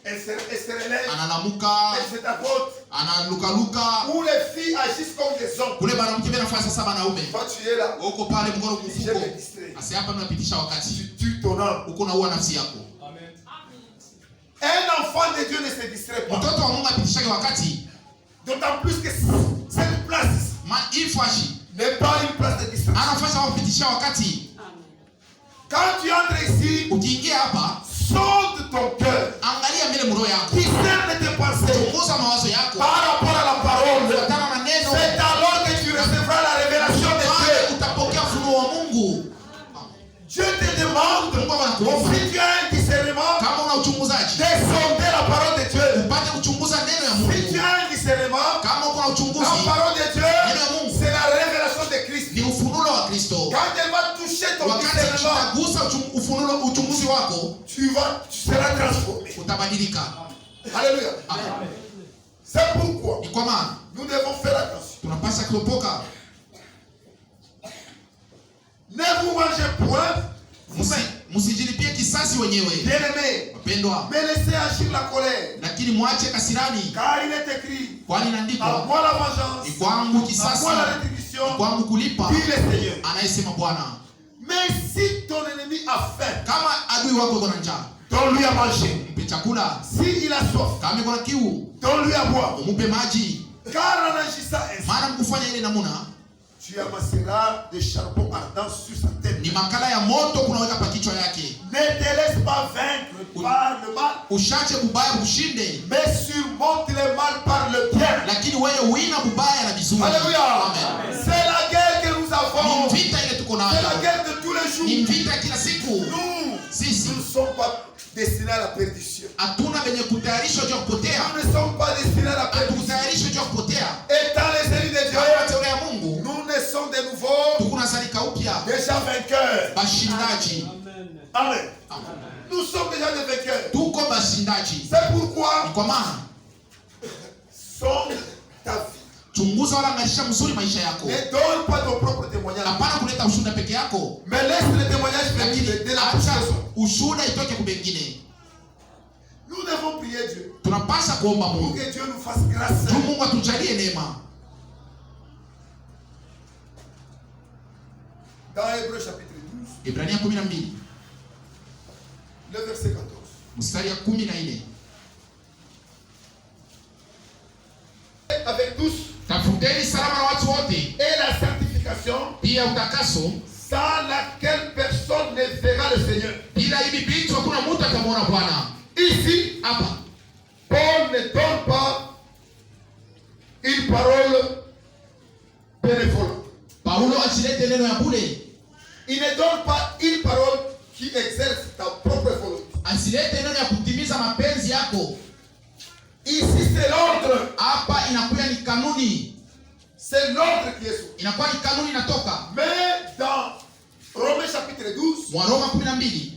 Elle se relève. Analamuka. Elle se tapote. Analuka. Où les filles agissent comme des hommes. Kule mwanamke anafanya sasa wanaume. Toi tu es là. Uko pale mkono mfuko. Asi hapa mnapitisha wakati. Tu tues ton âme. Uko naua nafsi yako. Amen. Un enfant de Dieu ne se distrait pas. Mtoto wa Mungu apitisha wakati. D'autant plus que cette place n'est pas une place de distraction. Anafanya kupitisha wakati. Quand tu entres ici, ukiingia hapa, sonde ton cœur. Angalia mbele moyo yako. Discerne tes pensées. Chunguza mawazo yako. Par rapport à la parole. C'est alors que tu recevras la révélation de Dieu. Utapokea ufunuo wa Mungu. Dieu te demande, si tu as un discernement, kama una uchunguzaji, de sonder la parole de Dieu. Upate kuchunguza neno ya Mungu. Si tu as un discernement, kama uko na uchunguzi, la parole de Dieu, c'est la révélation de Christ. Ni ufunuo wa Kristo. Quand elle va toucher ton discernement, uchunguzi wako, tu seras transformé. Utabadilika. Alléluia. Amen. C'est pourquoi ni kwa maana nous devons faire attention. Tunapaswa kuokoka. Ne vous mangez point. Msijilipie kisasi wenyewe. Bien-aimés, wapendwa, mais laissez agir la colère. Lakini mwache kasirani. Car il est écrit, kwani inaandikwa, à moi la vengeance, ni kwangu kisasi, à moi la rétribution, ni kwangu kulipa, dit le Seigneur. Anayesema Bwana. Mais si ton ennemi a faim, kama adui wako yuko na njaa, donne-lui à manger. Mpe chakula. Si il a soif, kama yuko na kiu, donne-lui à boire. Umupe maji. Car en agissant ainsi, maana mkufanya ile namuna, tu amasseras des charbons ardents sur sa tête. Ni makala ya moto kunaweka pa kichwa yake. Ne te laisse pas vaincre par le mal. Ushache bubaya ushinde. Mais surmonte le mal par le bien. Lakini wewe uina bubaya na vizuri. Alléluia. Amen. C'est la guerre que nous avons. Ni vita ile tuko nayo. C'est la guerre de tous les jours. Ni vita kila siku. Nous ne sommes pas destinés à la perdition. Hatuna benye kutayarishwa juu kupotea. Nous ne sommes pas destinés à la perdition. Kutayarishwa juu kupotea. Étant les élus de Dieu, nous naissons de nouveau, déjà vainqueurs. Bashindaji. Amen. Nous sommes déjà des vainqueurs. Tuko bashindaji. C'est pourquoi kwa maana sonde ta vie. Chunguza wala angalia mzuri maisha yako. Ne donne pas ton propre témoignage. Hapana kuleta ushuhuda peke yako. Mais laisse le témoignage venir de la personne. Ushuhuda itoke kwa wengine. Nous devons prier Dieu. Tunapaswa kuomba Mungu. Pour que Dieu nous fasse grâce. Mungu atujalie neema. Dans Hébreux chapitre 12. Ibrania 12. Le verset 14. Mstari ya 14. Avec tous. Tafuteni salama na watu wote. Et la sanctification. Pia utakaso. Sans laquelle personne ne verra le Seigneur. Bila hivi vitu hakuna mtu atamwona Bwana. Ici, hapa, Paul ne donne pas une parole bénévole. Paulo asilete neno ya bure. Il ne donne pas une parole qui exerce ta propre volonté. Asilete neno ya kutimiza mapenzi yako. Ici c'est l'ordre. Hapa inakuwa ni kanuni. C'est l'ordre qui est soumis. Inakuwa ni kanuni inatoka. Mais dans Romains chapitre 12, Waroma 12,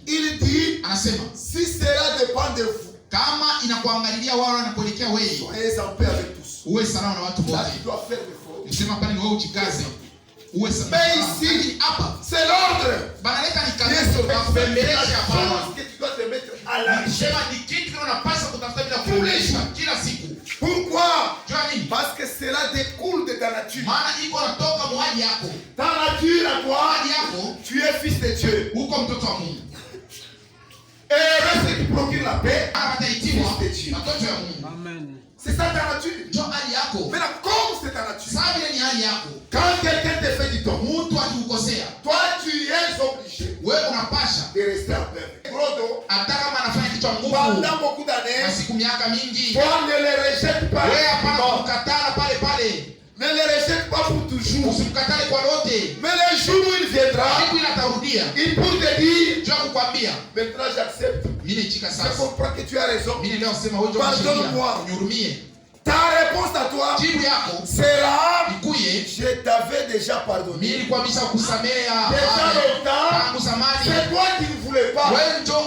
il dit, anasema, si cela dépend de vous, kama inakuangalilia wao na kuelekea wewe, soyez en paix avec tous. Uwe salama na watu wote. Là, tu dois faire l'effort. Nisema pale ni wewe uchikaze. Uwe salama. Mais ici, c'est l'ordre. Banaleta ni kanuni ya kubembeleza hapa. Que tu dois te mettre à la Nisema ni kitu unapaswa kutafuta bila kuonesha kila siku. Pourquoi? Parce que cela découle de ta nature. Maana iko natoka mwali yako. Ta nature à toi, yako, tu es fils de Dieu. Uko mtoto wa Mungu. Et reste qui procure la paix. Ataitiwa de Dieu. Amen. C'est ça ta nature. Maintenant, comme c'est ta nature, quand quelqu'un te fait du tort, toi tu es obligé de rester en paix. Pendant beaucoup d'années, toi ne les rejette pas. Ne les rejette pas pour toujours. Mais le jour où il viendra, il peut te dire, maintenant j'accepte. Je comprends que tu as raison. Pardonne-moi. Ta réponse à toi sera, je t'avais déjà pardonné. Déjà longtemps, c'est toi qui ne voulais pas. Maintenant,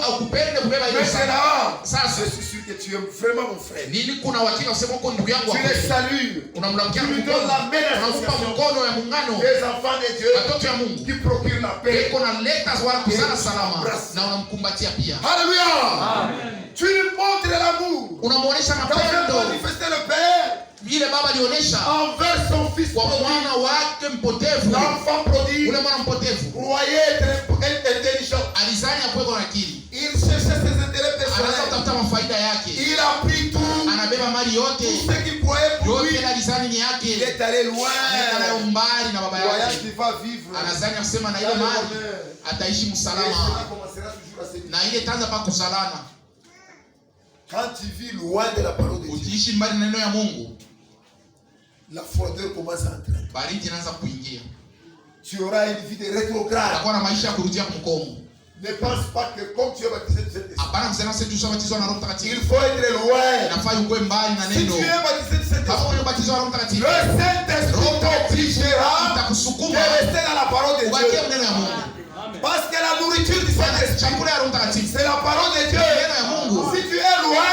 je suis sûr que tu aimes vraiment mon frère. Tu le salues. Tu lui donnes la main d'association des enfants de Dieu qui procurent la paix. Alléluia. Tu lui montres l'amour. Tu as manifesté le Père envers son fils l'enfant prodigue croyait être intelligent. Il cherchait ses intérêts personnels. Il a pris tout ce qu'il croyait pour lui. Il est allé loin, croyant qu'il va vivre. Quand tu vis loin de la parole de Dieu, la froideur commence à entrer. Tu auras une vie de rétrograde. Ne pense pas que comme tu es baptisé de Saint-Esprit, il faut être loin. Si tu es baptisé de Saint-Esprit, le Saint-Esprit t'obligera de rester dans la parole de Dieu. Parce que la nourriture du Saint-Esprit, c'est la parole de Dieu. Si tu es loin,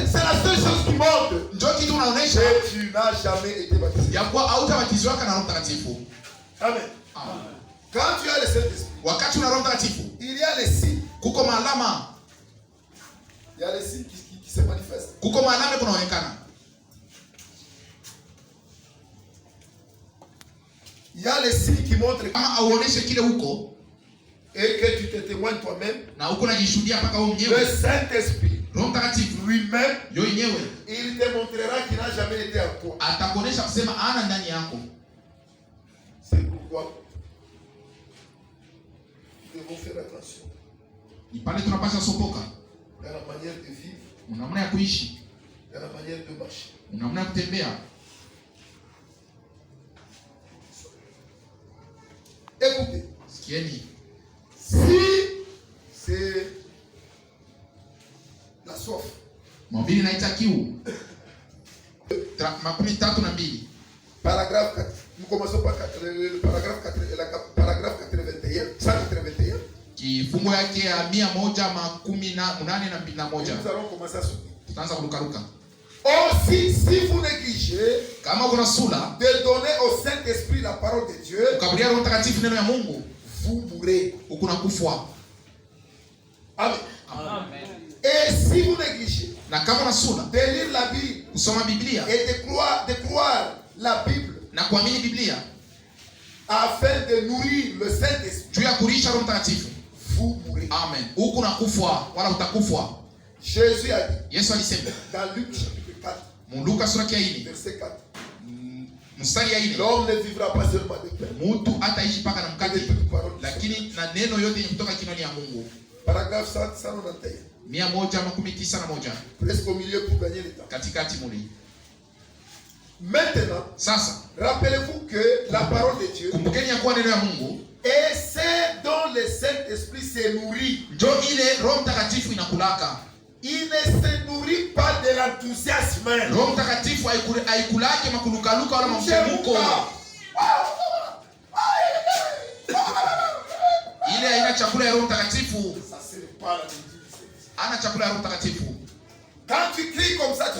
c'est la seule chose qui montre que tu n'as jamais été baptisé. Amen. Quand tu as le Saint-Esprit, il y a les signes. Il y a les signes qui se manifestent. Il y a les signes qui montrent et que tu te témoignes toi-même. Le Saint-Esprit lui-même, il te montrera qu'il n'a jamais été en toi. C'est pourquoi nous devons faire attention dans la manière de vivre, dans la manière de marcher. Écoutez, si c'est la soif, paragraphe 4, nous commençons par le paragraphe 4, paragraphe 181. Kifungo yake ya 188 na moja. Nous allons commencer à sauter. Aussi, si vous négligez de donner au Saint-Esprit la parole de Dieu, vous mourrez. Amen. Et si vous négligez de lire la Bible et de croire la Bible afin de nourrir le Saint-Esprit, vous mourrez. Amen. Jésus a dit dans Luc chapitre 4, verset 4, l'homme ne vivra pas seulement de pain, paragraphe 191, presque au milieu pour gagner le temps. Maintenant, rappelez-vous que la parole de Dieu est celle dont le Saint-Esprit se nourrit. Il ne se nourrit pas de l'enthousiasme. Quand tu cries comme ça, ce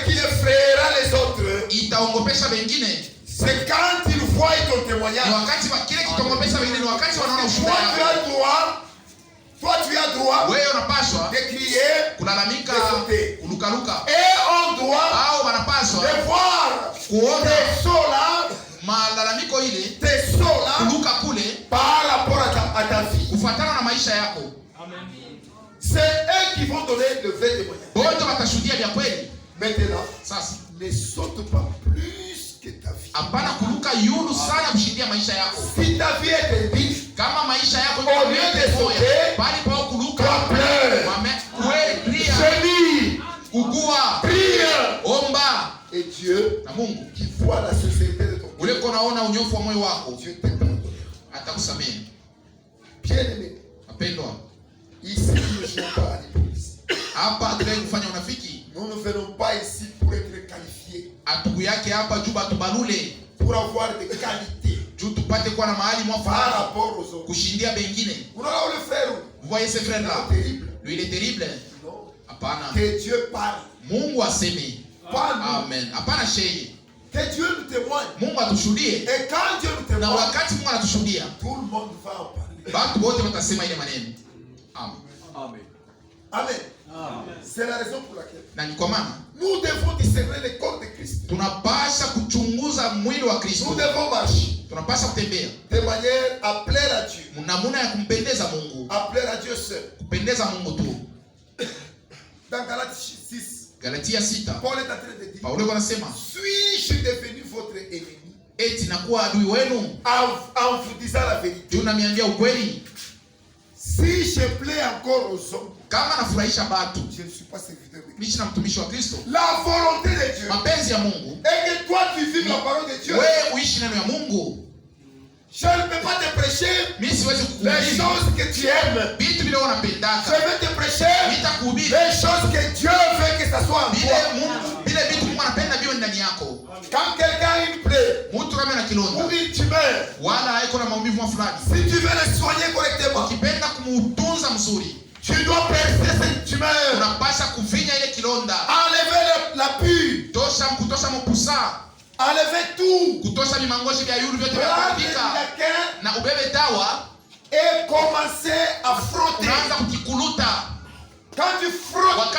qui effraiera les autres, c'est quand ils voient ton témoignage. Toi, tu as droit de crier, de sauter. Et on doit de voir tes sauts là, par rapport à ta vie. C'est eux qui vont donner le vrai témoignage. Maintenant, ne saute pas plus que ta vie. Si ta vie est une vie, au lieu de sauter, gémir, prie, et Dieu qui voit la sincérité de ton cœur, Dieu te pardonne. Bien aimé, ici nous ne jouons pas à l'hypocrisie. Nous ne venons pas ici pour être qualifiés, pour avoir des qualités par rapport aux autres. Vous n'avez le frère. Vous voyez ce frère là? Lui il est terrible. Non. Que Dieu parle. Amen. Que Dieu nous témoigne. Et quand Dieu nous témoigne, tout le monde va en parler. Amen. Amen. C'est la raison pour laquelle nous devons discerner le corps de Christ. Nous devons marcher de manière à plaire à Dieu. À plaire à Dieu seul. Dans Galatie 6, Paul est en train de dire, suis-je devenu votre ennemi en vous disant la vérité? Si je plais encore aux hommes, je ne suis pas serviteur de Christ. La volonté de Dieu est que toi tu vives la parole de Dieu. Je ne peux pas te prêcher les choses que tu aimes. Je vais te prêcher les choses que Dieu veut que ça soit en toi. Quand quelqu'un a une plaie ou une tumeur, si tu veux le soigner correctement, tu dois percer cette tumeur, enlever la pus, enlever tout, et commencer à frotter. Quand tu frottes,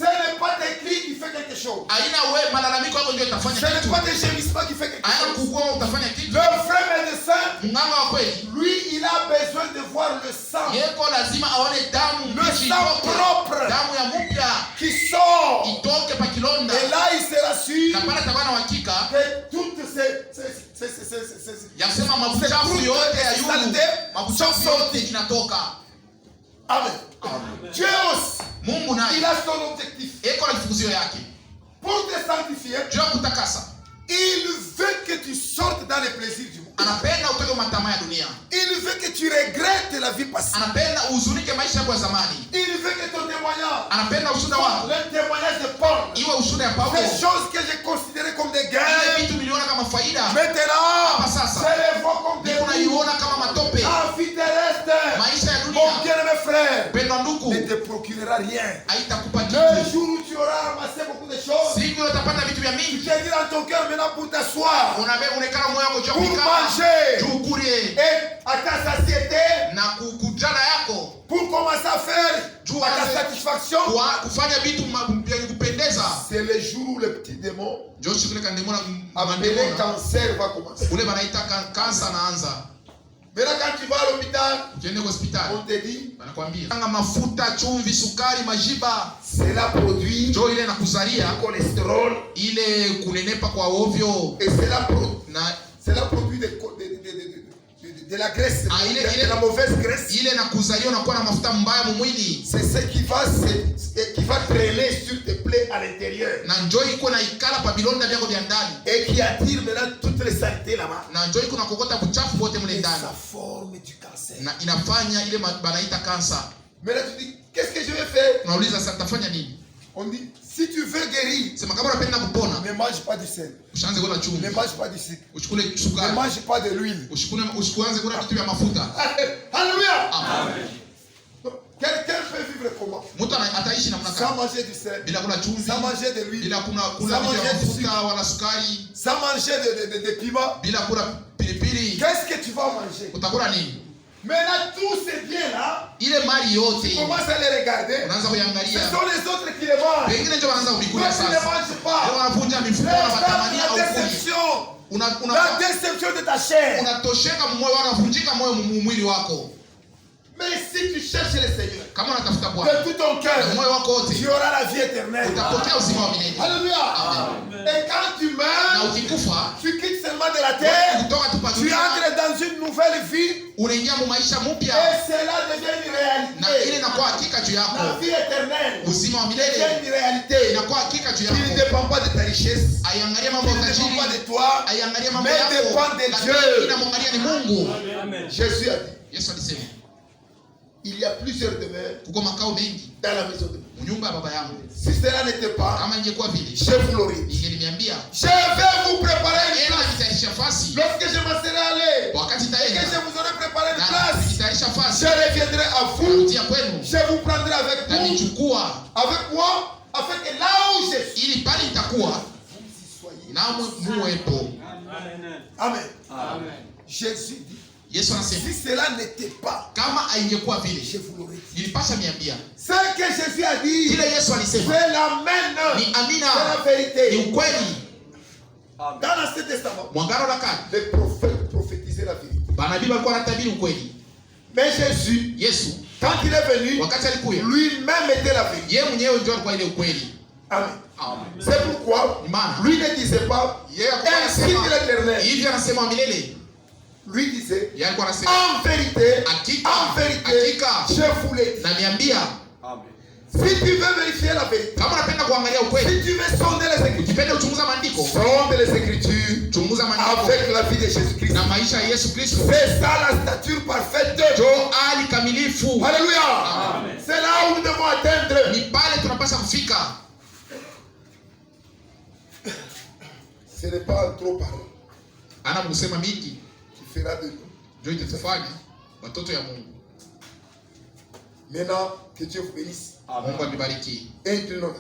ce n'est pas tes cris qui fait quelque chose. Ce n'est pas tes gémissements qui fait quelque chose. Le vrai médecin, lui, il a besoin de voir le sang. Le sang propre qui sort. Et là, il sera sûr que toutes ces sont sorties. Amen. Dieu aussi, il a son objectif. Pour te sanctifier, il veut que tu sortes dans les plaisirs du monde. Il veut que tu regrettes la vie passée. Il veut que ton témoignage soit le témoignage de Paul. Des choses que j'ai considérées comme des gains, maintenant, je les vois comme des envie terrestre. Mon bien-aimé frère, ne te procurera rien. Le jour où tu auras ramassé beaucoup de choses, tu te dis dans ton cœur maintenant pour t'asseoir, pour manger et à ta satiété, pour commencer à faire à ta satisfaction. C'est le jour où le petit démon appelé cancer va commencer. Maintenant quand tu vas à l'hôpital, on te dit cela produit du cholestérol et cela produit de la graisse, de la mauvaise graisse. C'est ce qui va traîner sur tes plaies à l'intérieur et qui attire maintenant toutes les saletés là-bas. Et ça forme du cancer. Maintenant tu dis, qu'est-ce que je vais faire? On dit, si tu veux guérir, ne mange pas du sel, ne mange pas du sucre, ne mange pas de l'huile. Alléluia. Quelqu'un peut vivre comment? Sans manger du sel, sans manger de l'huile, sans manger du sucre, sans manger de piment. Qu'est-ce que tu vas manger? Maintenant tous ces biens-là, tu commences à les regarder. Ce sont les autres qui les mangent. Toi tu ne manges pas. La déception de ta chair. Mais si si tu cherches le Seigneur de tout ton cœur, tu auras la vie éternelle. Alléluia. Et quand tu meurs, tu quittes seulement de la terre, tu entres dans une nouvelle vie. Et cela devient une réalité. La vie éternelle devient une réalité. Qui ne dépend pas de ta richesse, qui ne dépend pas de toi, mais dépend de Dieu. Jésus a dit, il y a plusieurs demeures dans la maison de Dieu. Si cela n'était pas, je vous l'aurais dit. Je vais vous préparer une place. Lorsque je m'en serai allé et que je vous aurai préparé une place, je reviendrai à vous. Je vous prendrai avec vous, avec moi, afin que là où je suis, vous soyez. Amen. Jésus dit, si cela n'était pas, je vous l'aurais dit. Ce que Jésus a dit, c'est l'amen, c'est la vérité. Dans l'Ancien Testament, les prophètes prophétisaient la vérité. Mais Jésus, quand il est venu, lui-même était la vérité. Amen. C'est pourquoi lui ne disait pas ainsi dit l'Éternel. Lui disait en vérité, je vous l'ai dit. Si tu veux vérifier la vérité, si tu veux sonder les Écritures, sonde les Écritures avec la vie de Jésus-Christ. C'est ça la stature parfaite de Dieu. Alléluia. C'est là où nous devons atteindre. Ce n'est pas trop parler qui fera de nous. Maintenant, que Dieu vous bénisse. Inclinons.